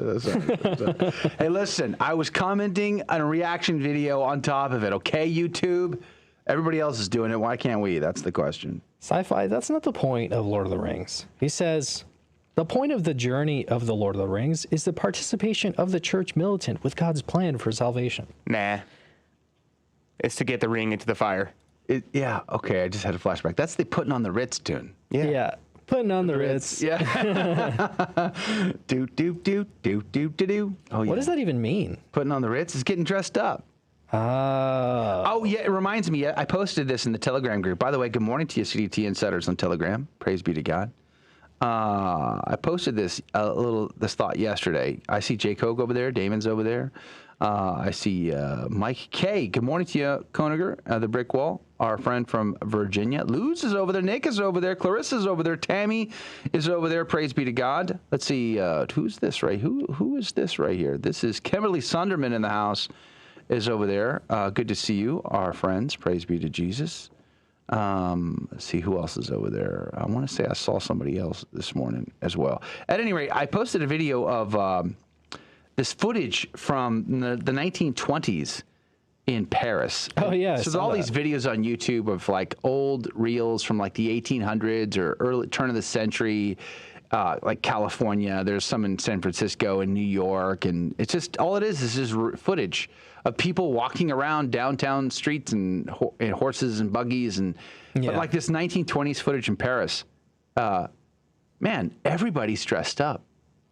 Hey, listen, I was commenting on a reaction video on top of it, okay, YouTube? Everybody else is doing it. Why can't we? That's the question. Sci-fi, that's not the point of Lord of the Rings. He says, the point of the journey of the Lord of the Rings is the participation of the church militant with God's plan for salvation. Nah. It's to get the ring into the fire. Yeah, okay, I just had a flashback. That's the Putting on the Ritz tune. Yeah. Putting on the Ritz. Yeah. do, do, do, do, do, do, do. Oh, yeah. What does that even mean? Putting on the Ritz is getting dressed up. Oh, yeah, it reminds me. I posted this in the Telegram group. By the way, good morning to you, CDT Insiders on Telegram. Praise be to God. I posted this thought yesterday. I see Jake Hogue over there. Damon's over there. I see Mike K. Good morning to you, Koniger, the Brick Wall, our friend from Virginia. Luz is over there. Nick is over there. Clarissa's over there. Tammy is over there. Praise be to God. Let's see. Who's this right? Who is this right here? This is Kimberly Sunderman in the house. Is over there. Good to see you, our friends. Praise be to Jesus. Let's see who else is over there. I want to say I saw somebody else this morning as well. At any rate, I posted a video of this footage from the 1920s in Paris. Oh, yeah. So there's all these videos on YouTube of like old reels from like the 1800s or early turn of the century, like California. There's some in San Francisco and New York. And it's just, all it is just footage of people walking around downtown streets and horses and buggies. And but like this 1920s footage in Paris, man, everybody's dressed up.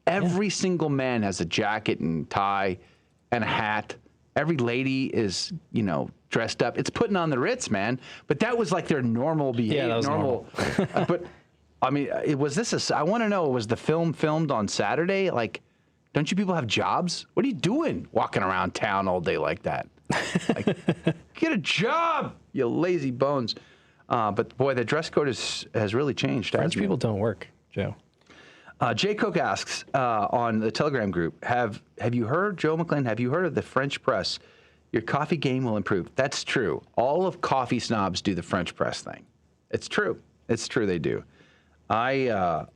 Every single man has a jacket and tie and a hat. Every lady is, dressed up. It's putting on the Ritz, man. But that was like their normal behavior. Yeah, that was normal. But I mean, I want to know, was the film filmed on Saturday? Like, don't you people have jobs? What are you doing walking around town all day like that? Like, get a job, you lazy bones. But boy, the dress code has really changed. French people don't work, Joe. Jay Cook asks on the Telegram group, have you heard, Joe McLean, have you heard of the French press? Your coffee game will improve. That's true. All of coffee snobs do the French press thing. It's true. It's true they do. I'm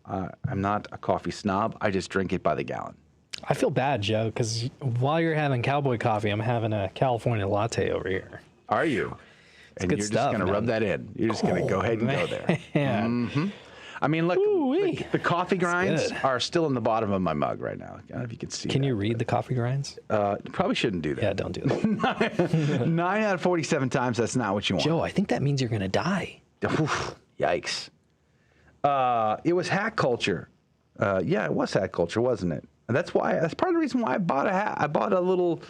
not a coffee snob. I just drink it by the gallon. I feel bad, Joe, because while you're having cowboy coffee, I'm having a California latte over here. Are you? It's and good you're stuff, just going to rub that in. You're just going to go ahead and go there. Yeah. Mm-hmm. I mean, look, the coffee grinds are still in the bottom of my mug right now. I don't know if you can see. Can you read the coffee grinds? You probably shouldn't do that. Yeah, don't do that. 9 out of 47 times, that's not what you want. Joe, I think that means you're going to die. Yikes. It was hack culture. Yeah, it was hack culture, wasn't it? And that's part of the reason why I bought a hat. I bought a little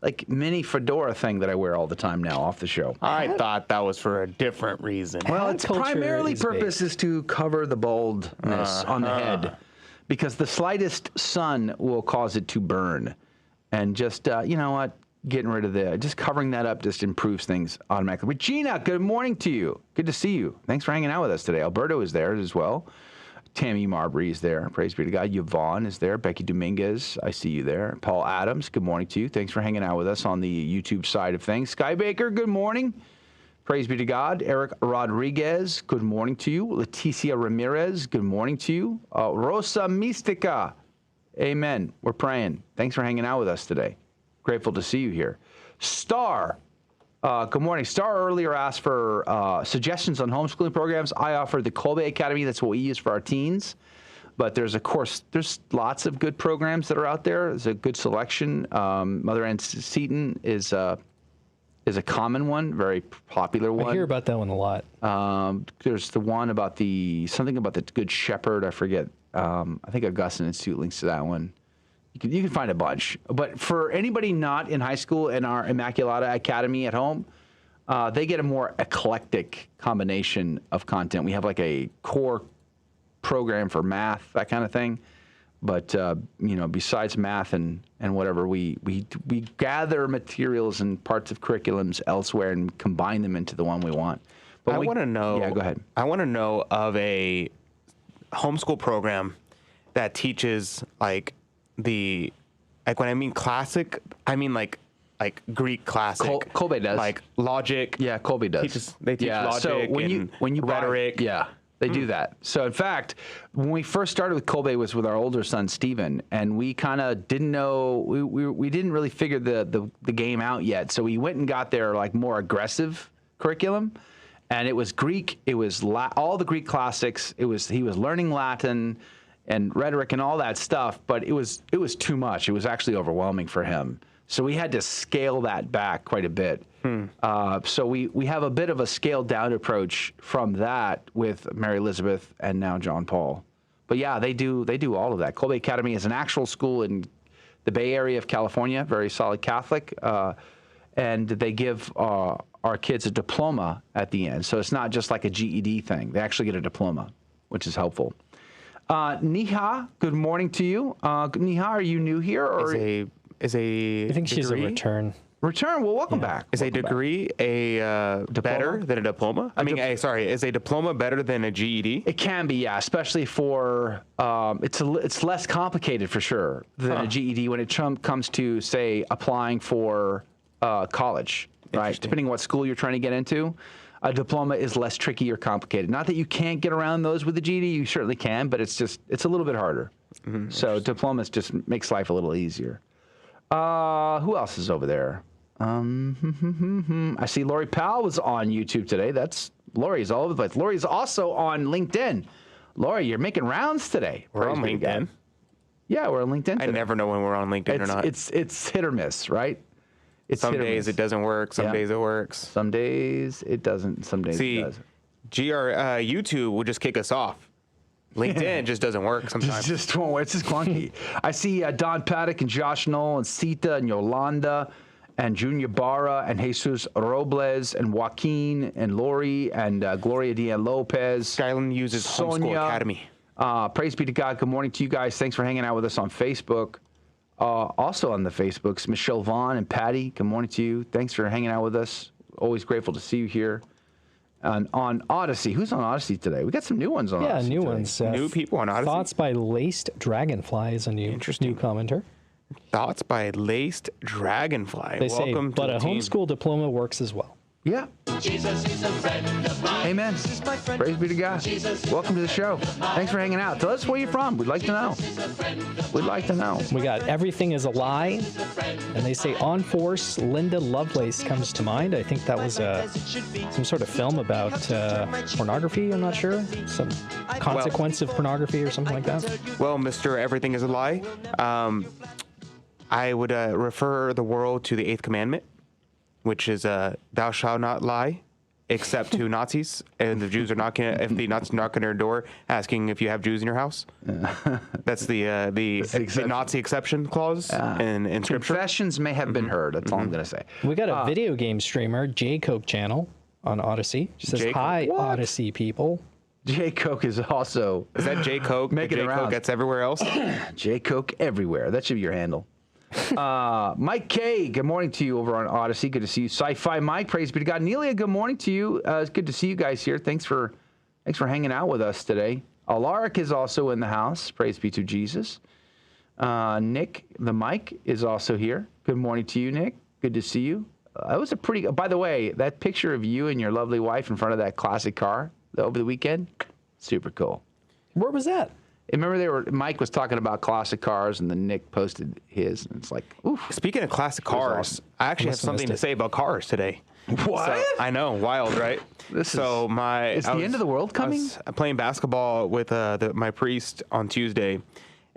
like mini fedora thing that I wear all the time now off the show. I thought that was for a different reason. Well, its primarily purpose is to cover the baldness on the head, because the slightest sun will cause it to burn. And just, you know what, getting rid of just covering that up just improves things automatically. Regina, good morning to you. Good to see you. Thanks for hanging out with us today. Alberto is there as well. Tammy Marbury is there. Praise be to God. Yvonne is there. Becky Dominguez, I see you there. Paul Adams, good morning to you. Thanks for hanging out with us on the YouTube side of things. Sky Baker, good morning. Praise be to God. Eric Rodriguez, good morning to you. Leticia Ramirez, good morning to you. Rosa Mystica, amen. We're praying. Thanks for hanging out with us today. Grateful to see you here. Star, good morning. Star earlier asked for suggestions on homeschooling programs. I offered the Kolbe Academy. That's what we use for our teens. But there's lots of good programs that are out there. There's a good selection. Mother Ann Seton is a common one, very popular one. I hear about that one a lot. There's the one about something about the Good Shepherd. I forget. I think Augustine Institute links to that one. You can find a bunch. But for anybody not in high school in our Immaculata Academy at home, they get a more eclectic combination of content. We have like a core program for math, that kind of thing. But, besides math and whatever, we gather materials and parts of curriculums elsewhere and combine them into the one we want. But I want to know. Yeah, go ahead. I want to know of a homeschool program that teaches when I mean classic, I mean like Greek classic. Kolbe does. Like logic. Yeah, Kolbe does. They teach logic so when you rhetoric. They do that. So in fact, when we first started with Kolbe was with our older son Stephen, and we kind of didn't know, we didn't really figure the game out yet. So we went and got their more aggressive curriculum, and it was Greek. It was all the Greek classics. He was learning Latin and rhetoric and all that stuff, but it was too much. It was actually overwhelming for him. So we had to scale that back quite a bit. So we have a bit of a scaled down approach from that with Mary Elizabeth and now John Paul. But yeah, they do all of that. Kolbe Academy is an actual school in the Bay Area of California, very solid Catholic, and they give our kids a diploma at the end. So it's not just like a GED thing. They actually get a diploma, which is helpful. Niha, good morning to you. Niha, are you new here? Or I think she's a return. Return. Well, welcome back. Is a degree better than a diploma? Is a diploma better than a GED? It can be, yeah, especially for it's less complicated for sure than a GED when it comes to, say, applying for college, right? Depending on what school you're trying to get into. A diploma is less tricky or complicated. Not that you can't get around those with the GED, you certainly can, but it's a little bit harder. So diplomas just makes life a little easier. Who else is over there? I see Lori Powell was on YouTube today. Lori's all over the place. Lori's also on LinkedIn. Lori, you're making rounds today. We're on LinkedIn. Yeah, we're on LinkedIn today. I never know when we're on LinkedIn or not. It's hit or miss, right? Some days it doesn't work. Some days it works. Some days it doesn't. Some days it does. YouTube will just kick us off. LinkedIn just doesn't work sometimes. Just won't work. It's just clunky. I see Don Paddock and Josh Knoll and Sita and Yolanda and Junior Barra and Jesus Robles and Joaquin and Lori and Gloria Dian Lopez. Skyland uses Homeschool Academy. Praise be to God. Good morning to you guys. Thanks for hanging out with us on Facebook. Also on the Facebooks, Michelle Vaughn and Patty. Good morning to you. Thanks for hanging out with us. Always grateful to see you here. On Odyssey. Who's on Odyssey today? We got some new ones on Odyssey. Yeah, new today. ones. New people on Odyssey. Thoughts by Laced Dragonfly is a new commenter. Thoughts by Laced Dragonfly. They Welcome say, but a homeschool diploma works as well. Yeah. Jesus is a friend of mine. Amen. Praise be to God. Welcome to the show. Thanks for hanging out. Tell us where you're from. We'd like to know. We'd like to know. We got Everything is a Lie. And they say On Force, Linda Lovelace comes to mind. I think that was some sort of film about pornography, I'm not sure. Some consequence of pornography or something like that. Well, Mr. Everything is a Lie, I would refer the world to the 8th commandment, which is thou shalt not lie, except to Nazis. And the Jews are knocking. If the Nazis knock on your door, asking if you have Jews in your house, that's the Nazi exception clause in Scripture. Confessions may have been heard. That's all I'm going to say. We got a video game streamer, J Coke channel on Odyssey. She says, "Hi, Odyssey people." J Coke is also. Is that J Coke? Making J Coke that's everywhere else. J Coke everywhere. That should be your handle. Mike K, good morning to you over on Odyssey. Good to see you. Sci-Fi Mike, praise be to God. Nelia, good morning to you. It's good to see you guys here. Thanks for hanging out with us today. Alaric is also in the house. Praise be to Jesus. Nick, the Mike, is also here. Good morning to you, Nick. Good to see you. That was a pretty. By the way, that picture of you and your lovely wife in front of that classic car over the weekend, super cool. Where was that? Remember, Mike was talking about classic cars, and then Nick posted his, and it's like, oof. Speaking of classic cars, awesome. I actually have something to say about cars today. What? So, I know, wild, right? Is the end of the world coming? I was playing basketball with my priest on Tuesday,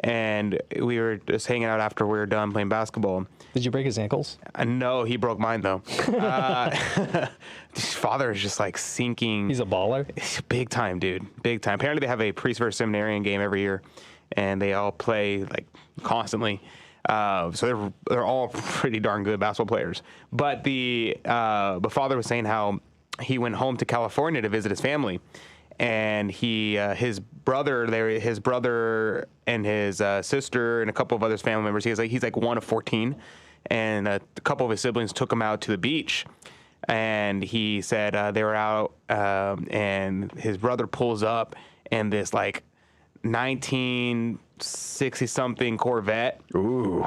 and we were just hanging out after we were done playing basketball. Did you break his ankles? No, he broke mine, though. His father is just like sinking. He's a baller? Big time, dude. Big time. Apparently, they have a priest versus seminarian game every year, and they all play like constantly. So they're all pretty darn good basketball players. But the father was saying how he went home to California to visit his family, and his brother and his sister and a couple of other family members. He's like one of 14, and a couple of his siblings took him out to the beach. And he said they were out, and his brother pulls up in this like 1960-something Corvette. Ooh.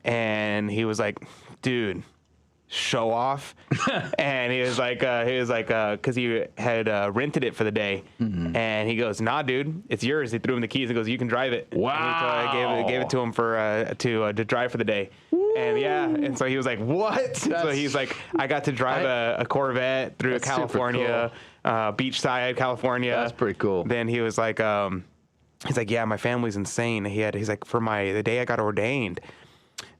And he was like, dude, show off. And he was like, because he had rented it for the day. Mm-hmm. And he goes, nah, dude, it's yours. He threw him the keys and goes, you can drive it. Wow. And he gave it to him to drive for the day. And and so he was like, what? So he's like, I got to drive a Corvette through California, beachside California. That's pretty cool. Then he was like, yeah, my family's insane. He's like, for the day I got ordained,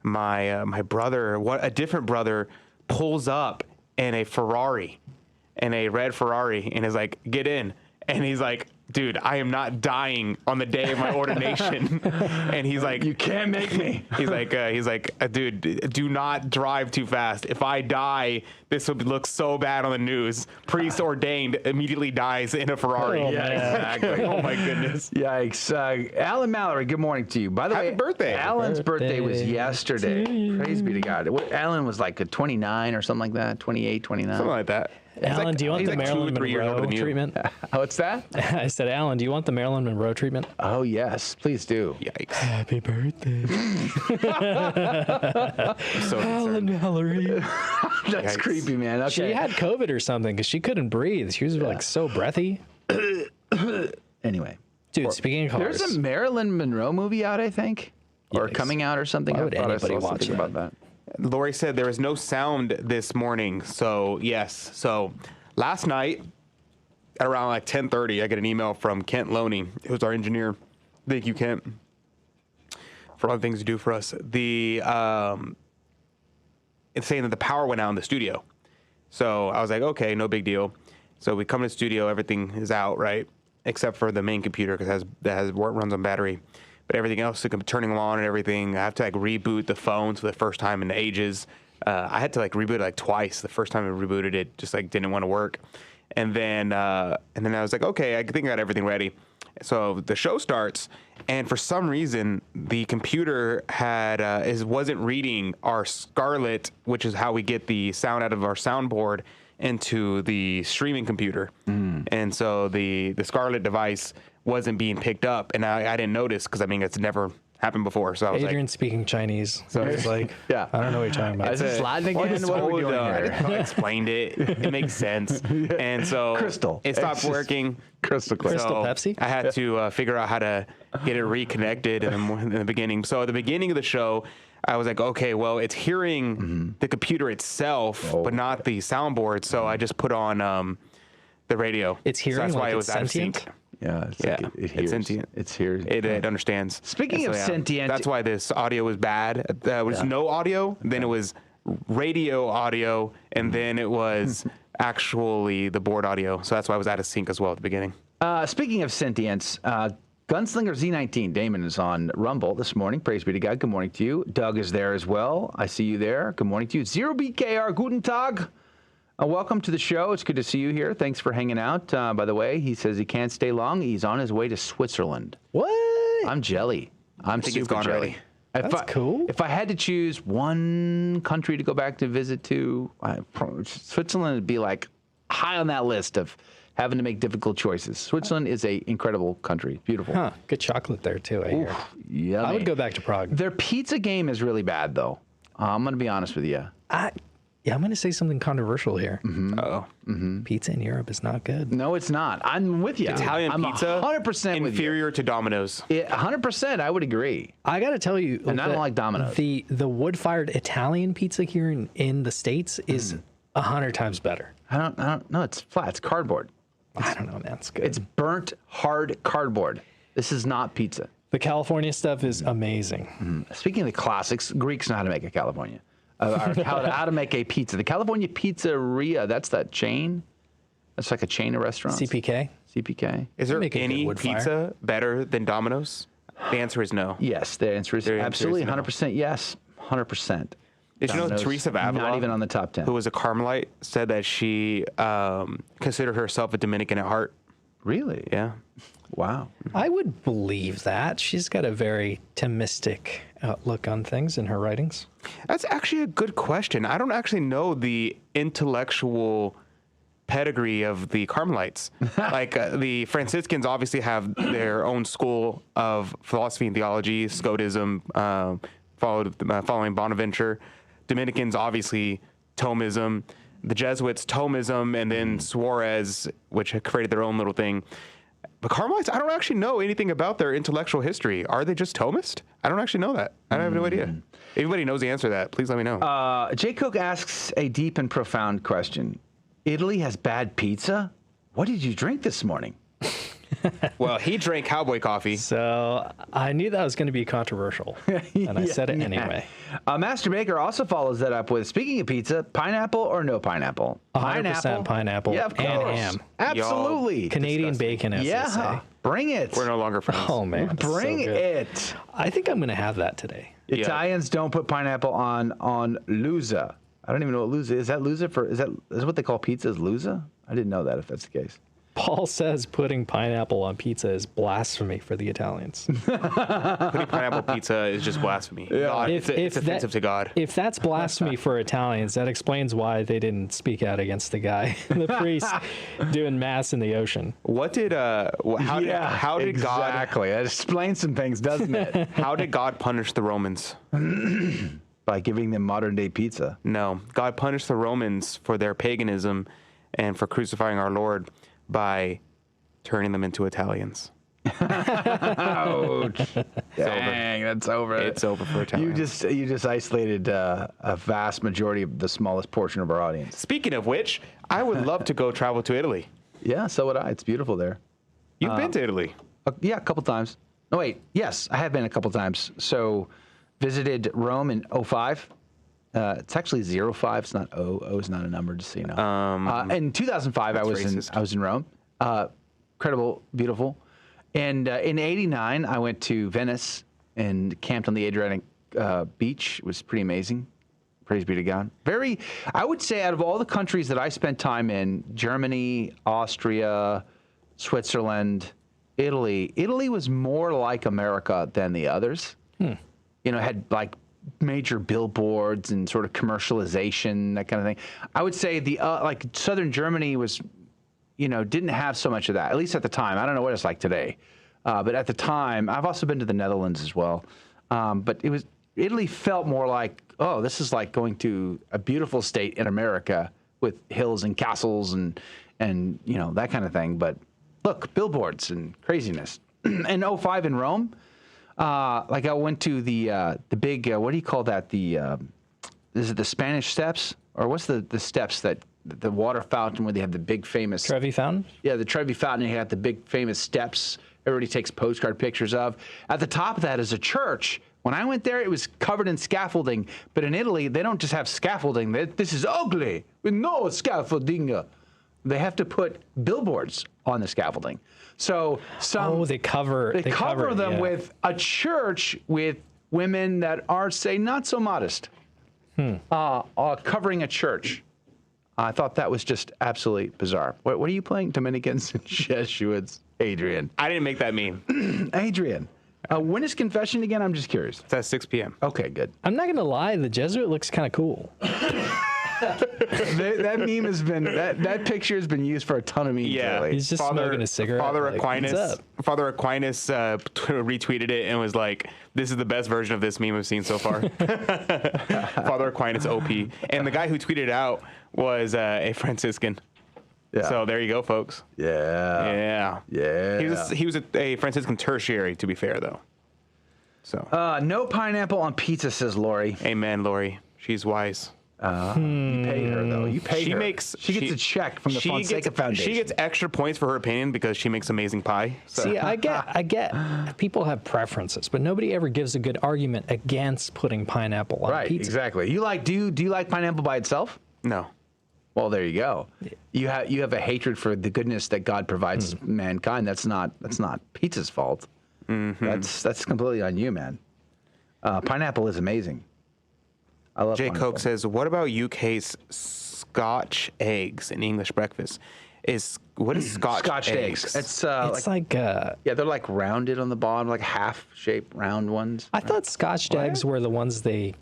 my brother, a different brother, pulls up in a Ferrari, in a red Ferrari, and is like, get in. And he's like, dude, I am not dying on the day of my ordination. And he's like, you can't make me. He's like, dude, do not drive too fast. If I die, this would look so bad on the news. Priest ordained immediately dies in a Ferrari. Oh, yeah, exactly. Oh my goodness. Yikes. Alan Mallory, good morning to you. By the way, happy birthday. Alan's birthday was yesterday. Praise be to God. Alan was like a 29 or something like that, 28, 29. Something like that. Alan, do you want the Marilyn Monroe treatment? What's that? I said, Alan, do you want the Marilyn Monroe treatment? Oh, yes. Please do. Yikes. Happy birthday. So Alan Mallory. That's creepy, man. Okay. She had COVID or something because she couldn't breathe. She was like so breathy. Anyway. Dude, speaking of cars. There's a Marilyn Monroe movie out, I think. Or coming out or something. Why would anybody watch about that? Lori said there was no sound this morning. So, yes. So, last night at around like 10:30, I get an email from Kent Loney, who's our engineer. Thank you, Kent, for all the things you do for us. It's saying that the power went out in the studio. So I was like, okay, no big deal. So we come to the studio, everything is out, right? Except for the main computer because that runs on battery. But everything else, like, I'm turning them on and everything. I have to like reboot the phones for the first time in ages. I had to like reboot it like twice. The first time I rebooted it, just like didn't want to work. And then I was like, okay, I think I got everything ready. So the show starts, and for some reason, the computer wasn't reading our Scarlett, which is how we get the sound out of our soundboard, into the streaming computer. And so the Scarlett device wasn't being picked up, and I didn't notice because, I mean, it's never happened before. So I was Adrian's speaking Chinese. So it's like, yeah, I don't know what you're talking about. Is this Latin again? What are we doing here? I explained it. It makes sense. And so Crystal. It stopped working. Crystal clear. Crystal Pepsi? I had to figure out how to get it reconnected in the beginning. So at the beginning of the show, I was like, okay, well, it's hearing the computer itself, but not the soundboard. So I just put on the radio. It's hearing, so that's like why it was sentient? out of sync. Yeah, It's sentient. It understands. Speaking of sentient, that's why this audio was bad. There was no audio, then it was radio audio, and then it was actually the board audio. So that's why I was out of sync as well at the beginning. Speaking of sentience, Gunslinger Z19, Damon is on Rumble this morning. Praise be to God. Good morning to you. Doug is there as well. I see you there. Good morning to you. 0BKR, Guten Tag. Welcome to the show. It's good to see you here. Thanks for hanging out. By the way, he says he can't stay long. He's on his way to Switzerland. What? I'm jelly. I'm think he's super gone jelly. already. That's cool. If I had to choose one country to go back to visit to, Switzerland would be like high on that list of having to make difficult choices. Switzerland is an incredible country. Beautiful. Huh. Good chocolate there, too, I hear. Yummy. I would go back to Prague. Their pizza game is really bad, though. I'm going to be honest with you. I'm going to say something controversial here. Mm-hmm. Pizza in Europe is not good. No, it's not. I'm with you. Italian I'm pizza 100% inferior to Domino's. 100%, I would agree. I got to tell you, and I don't like Domino's. The wood-fired Italian pizza here in the States is 100 times better. I don't know. It's flat. It's cardboard. I don't know, man. It's good. It's burnt, hard cardboard. This is not pizza. The California stuff is amazing. Speaking of the classics, Greeks know how to make a California. How to make a pizza. The California Pizzeria, that's that chain. That's like a chain of restaurants. CPK. Is there any pizza better than Domino's? The answer is no. Yes, the answer is absolutely 100% yes. 100%. Did you know Teresa of Avila, not even on the top 10, who was a Carmelite, said that she considered herself a Dominican at heart? Really? Yeah. Wow. I would believe that. She's got a very Thomistic outlook on things in her writings. That's actually a good question. I don't actually know the intellectual pedigree of the Carmelites. Like the Franciscans obviously have their own school of philosophy and theology, Scotism, following Bonaventure. Dominicans, obviously, Thomism. The Jesuits, Thomism, and then Suarez, which had created their own little thing. But Carmelites, I don't actually know anything about their intellectual history. Are they just Thomist? I don't actually know that. I have no idea. If anybody knows the answer to that, please let me know. Jay Cook asks a deep and profound question. Italy has bad pizza? What did you drink this morning? Well, he drank cowboy coffee. So I knew that was going to be controversial, and I said it anyway. Master Baker also follows that up with, speaking of pizza, pineapple or no pineapple? 100% pineapple yeah, of course. and ham. Absolutely. Canadian bacon, as they say. Bring it. We're no longer friends. Oh, man. Bring it. I think I'm going to have that today. Italians don't put pineapple on Luza. I don't even know what Luza is. Is that Luza is what they call pizza is Luza? I didn't know that if that's the case. Paul says putting pineapple on pizza is blasphemy for the Italians. Putting pineapple pizza is just blasphemy. Yeah. God, it's offensive to God. If that's blasphemy for Italians, that explains why they didn't speak out against the guy, the priest, doing mass in the ocean. What did how did God exactly? That explains some things, doesn't it? How did God punish the Romans? By giving them modern day pizza. No, God punished the Romans for their paganism and for crucifying our Lord by turning them into Italians. Ouch. Dang, that's over. It's over for a time. You just isolated a vast majority of the smallest portion of our audience. Speaking of which, I would love to go travel to Italy. Yeah, so would I. It's beautiful there. You've been to Italy? Yeah, a couple times. No, wait. Yes, I have been a couple times. So, visited Rome in 2005. It's actually 05. It's not O. O is not a number, just so you know. In 2005, I was in Rome. Incredible, beautiful. And in 89, I went to Venice and camped on the Adriatic beach. It was pretty amazing. Praise be to God. I would say out of all the countries that I spent time in, Germany, Austria, Switzerland, Italy was more like America than the others. You know, had like major billboards and sort of commercialization, that kind of thing. I would say like Southern Germany was, you know, didn't have so much of that, at least at the time. I don't know what it's like today. But at the time, I've also been to the Netherlands as well. But Italy felt more like, oh, this is like going to a beautiful state in America with hills and castles and you know, that kind of thing. But look, billboards and craziness. In 2005 in Rome, like I went to the big, what do you call that? Is it the Spanish Steps? Or what's the steps that, the water fountain where they have the big famous... Trevi Fountain? Yeah, the Trevi Fountain. You have the big famous steps everybody takes postcard pictures of. At the top of that is a church. When I went there, it was covered in scaffolding. But in Italy, they don't just have scaffolding. This is ugly with no scaffolding. They have to put billboards on the scaffolding. So they cover them with a church with women that are, say, not so modest, covering a church. I thought that was just absolutely bizarre. What are you playing? Dominicans and Jesuits, Adrian. I didn't make that meme. Adrian. When is confession again? I'm just curious. It's at 6 p.m. Okay, good. I'm not going to lie. The Jesuit looks kind of cool. that meme has been, that picture has been used for a ton of memes. Yeah. Lately. He's just smoking a cigarette. Father Aquinas retweeted it and was like, this is the best version of this meme I've seen so far. Father Aquinas OP. And the guy who tweeted it out was a Franciscan. Yeah. So there you go, folks. Yeah. He was a Franciscan tertiary, to be fair, though. So no pineapple on pizza, says Lori. Amen, Lori. She's wise. You paid her, though. You paid her. She gets a check from the Fonseca Foundation. She gets extra points for her opinion because she makes amazing pie. So. See, I get people have preferences, but nobody ever gives a good argument against putting pineapple on pizza. Right, exactly. Do you like pineapple by itself? No. Well, there you go. You have a hatred for the goodness that God provides mankind. That's not pizza's fault. Mm-hmm. That's completely on you, man. Pineapple is amazing. I love Jay pineapple. Coke says, "What about UK's Scotch eggs in English breakfast? What is Scotch eggs? It's like they're like rounded on the bottom, like half-shaped round ones. I thought Scotch eggs were the ones they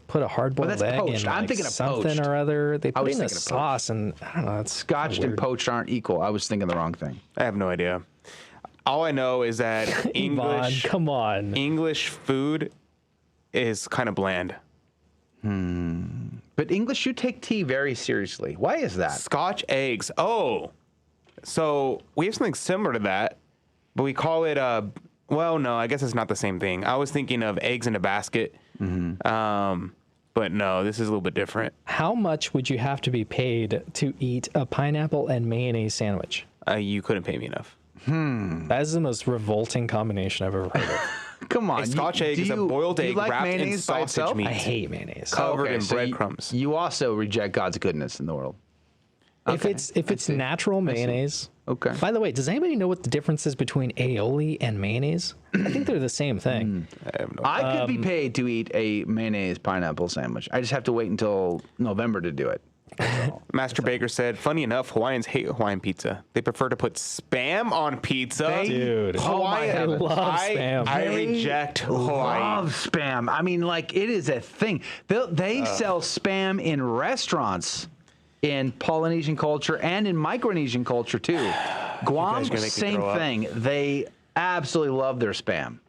put a hard-boiled egg poached. in. I'm thinking of something poached. or other. They put in a thinking of sauce, and I don't know. It's Scotched and poached aren't equal. I was thinking the wrong thing. I have no idea. All I know is that English food is kind of bland. But English, you take tea very seriously. Why is that? Scotch eggs. Oh, so we have something similar to that, but we call it well, no, I guess it's not the same thing. I was thinking of eggs in a basket. But no, this is a little bit different. How much would you have to be paid to eat a pineapple and mayonnaise sandwich? You couldn't pay me enough. That is the most revolting combination I've ever heard of. Come on. A Scotch egg is a boiled egg wrapped in sausage meat. I hate mayonnaise. Covered in breadcrumbs. You also reject God's goodness in the world. Okay. If it's natural mayonnaise. Okay. By the way, does anybody know what the difference is between aioli and mayonnaise? I think they're the same thing. I could be paid to eat a mayonnaise pineapple sandwich. I just have to wait until November to do it. Master Baker said, funny enough, Hawaiians hate Hawaiian pizza. They prefer to put Spam on pizza. Dude. Hawaii, I love Spam. I reject Hawaii. Love Spam. I mean, like, it is a thing. They sell Spam in restaurants in Polynesian culture and in Micronesian culture, too. Guam, same thing. They absolutely love their Spam.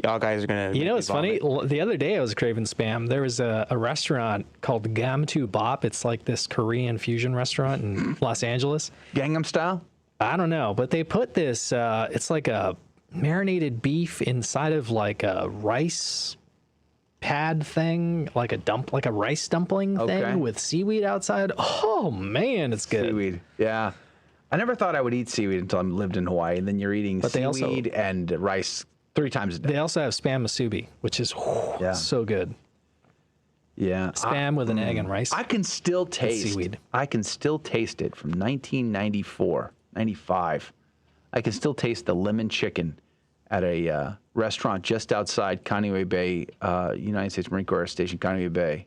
Y'all guys are going to... You know, it's funny. The other day I was craving Spam. There was a restaurant called Gamtu Bop. It's like this Korean fusion restaurant in Los Angeles. Gangnam Style? I don't know, but they put this, it's like a marinated beef inside of like a rice pad thing, like a rice dumpling thing with seaweed outside. Oh man, it's good. Seaweed, yeah. I never thought I would eat seaweed until I lived in Hawaii, and then you're eating seaweed and rice 3 times a day. They also have spam musubi, which is so good. Yeah, spam with an egg and rice. I can still taste seaweed. I can still taste it from 1994, 95. I can still taste the lemon chicken at a restaurant just outside Kaneohe Bay, United States Marine Corps Air Station, Kaneohe Bay,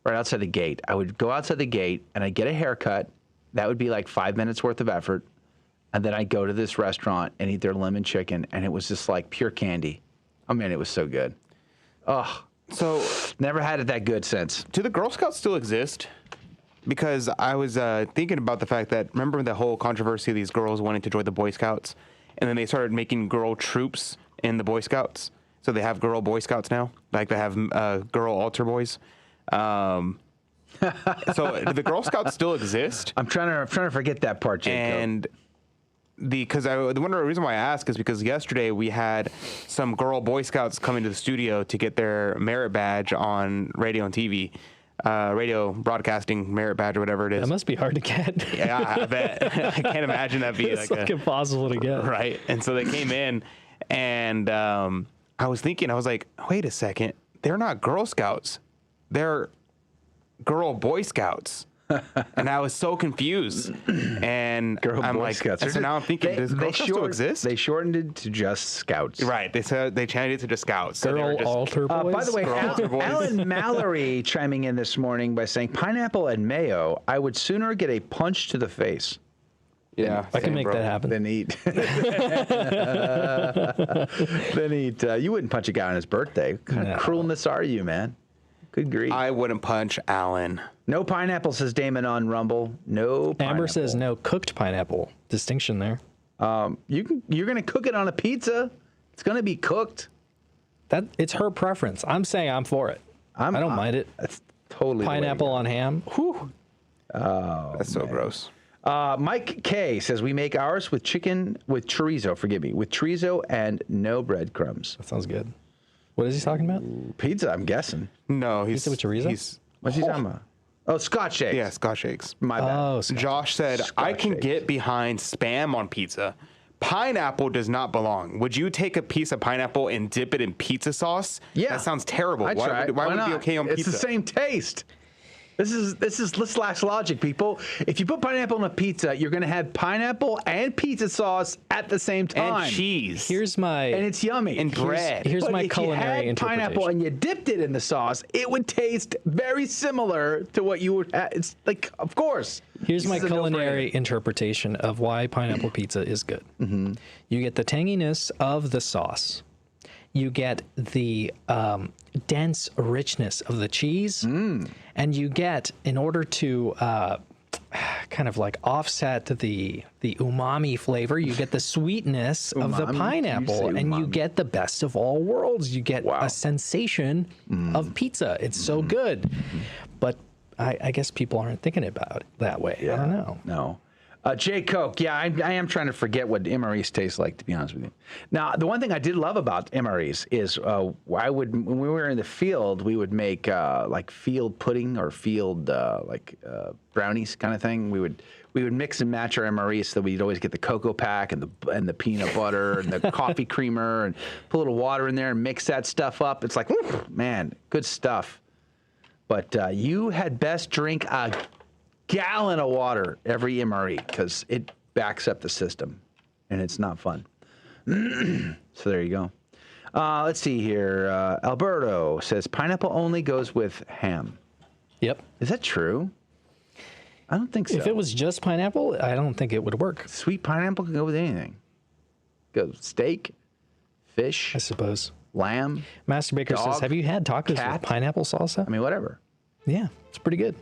right outside the gate. I would go outside the gate and I'd get a haircut. That would be like 5 minutes worth of effort. And then I'd go to this restaurant and eat their lemon chicken, and it was just like pure candy. I mean, it was so good. Oh, so never had it that good since. Do the Girl Scouts still exist? Because I was thinking about the fact that, remember the whole controversy of these girls wanting to join the Boy Scouts? And then they started making girl troops in the Boy Scouts. So they have girl Boy Scouts now. Like they have girl altar boys. So do the Girl Scouts still exist? I'm trying to forget that part, Jacob. And the reason why I ask is because yesterday we had some girl Boy Scouts come into the studio to get their merit badge on radio and TV. Radio broadcasting merit badge or whatever it is. That must be hard to get. Yeah, I bet. I can't imagine that'd be it's like impossible to get. Right. And so they came in, and I was like, wait a second, they're not Girl Scouts, they're girl Boy Scouts. And I was so confused. And I'm like, Scouts. So now I'm thinking, does Girl Scouts still exist? They shortened it to just Scouts. Right. They changed it to just Scouts. Girl altar boys. By the way, Alan Mallory chiming in this morning by saying, pineapple and mayo, I would sooner get a punch to the face. Yeah, I can make that happen. Than eat. Than eat. You wouldn't punch a guy on his birthday. What kind of cruelness are you, man? Good grief. I wouldn't punch Alan. No pineapple, says Damon on Rumble. No pineapple. Amber says no cooked pineapple. Distinction there. You're going to cook it on a pizza. It's going to be cooked. It's her preference. I'm saying I'm for it. I don't mind it. That's totally pineapple on ham. Whew. Oh, that's so gross. Mike K says we make ours with chorizo. Forgive me, with chorizo and no breadcrumbs. That sounds good. What is he talking about? Pizza, I'm guessing. No, he's pizza with chorizo. What's he talking about? Oh, Scotch eggs. Yeah, Scotch eggs. My bad. Oh, Josh said, I can get behind Spam on pizza. Pineapple does not belong. Would you take a piece of pineapple and dip it in pizza sauce? Yeah. That sounds terrible. Why would it be okay on pizza? It's the same taste. This is slash logic, people. If you put pineapple on a pizza, you're going to have pineapple and pizza sauce at the same time. And cheese. And it's yummy. And bread. Here's my If culinary you had pineapple and you dipped it in the sauce, it would taste very similar to what you would have. It's like, of course. Here's my culinary interpretation of why pineapple pizza is good. Mm-hmm. You get the tanginess of the sauce. You get the dense richness of the cheese. And you get, in order to kind of like offset the umami flavor, you get the sweetness of the pineapple, and you get the best of all worlds. You get a sensation of pizza. It's so good. But I guess people aren't thinking about it that way. I don't know. No. Jay Coke, yeah, I am trying to forget what MREs taste like, to be honest with you. Now, the one thing I did love about MREs is when we were in the field, we would make like field pudding or field brownies kind of thing. We would mix and match our MREs so that we'd always get the cocoa pack and the peanut butter and the coffee creamer and put a little water in there and mix that stuff up. It's like, man, good stuff. But you had best drink a gallon of water every MRE because it backs up the system and it's not fun. So there you go. Let's see here. Alberto says pineapple only goes with ham. Yep. Is that true? I don't think so. If it was just pineapple, I don't think it would work. Sweet pineapple can go with anything. Go steak, fish, I suppose. Lamb. Master Baker says, have you had tacos with pineapple salsa? I mean, whatever. Yeah, it's pretty good.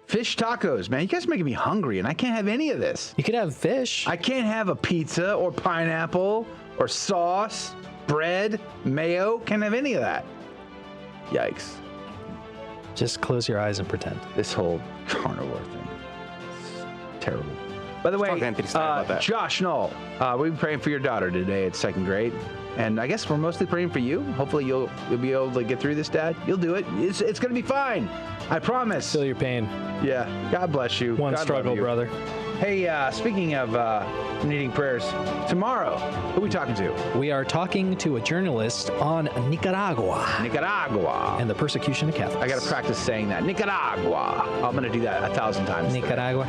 Fish tacos, man. You guys are making me hungry, and I can't have any of this. You could have fish. I can't have a pizza or pineapple or sauce, bread, mayo. Can't have any of that. Yikes. Just close your eyes and pretend. This whole carnivore thing is terrible. By the way, Talk to Anthony Stein about that. Josh Knoll, we've been praying for your daughter today at second grade. And I guess we're mostly praying for you. Hopefully you'll be able to get through this, Dad. You'll do it. It's going to be fine. I promise. Feel your pain. Yeah. God bless you. One God struggle, brother. Hey, speaking of needing prayers, tomorrow, who are we talking to? We are talking to a journalist on Nicaragua. Nicaragua. And the persecution of Catholics. I got to practice saying that. Nicaragua. I'm going to do that 1,000 times. Nicaragua.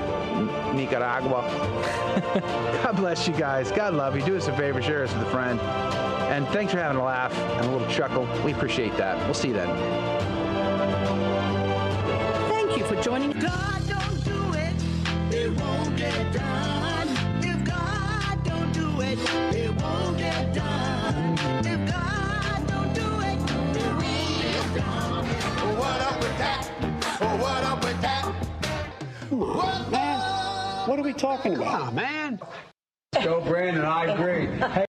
Nicaragua. God bless you guys. God love you. Do us a favor. Share us with a friend. And thanks for having a laugh and a little chuckle. We appreciate that. We'll see you then. Thank you for joining. God don't do it, it won't get done. If God don't do it, it won't get done. If God don't do it, it won't get done. What up with that? What up with that? Man, what are we talking about? Oh, man. Go, Brandon. I agree. Hey.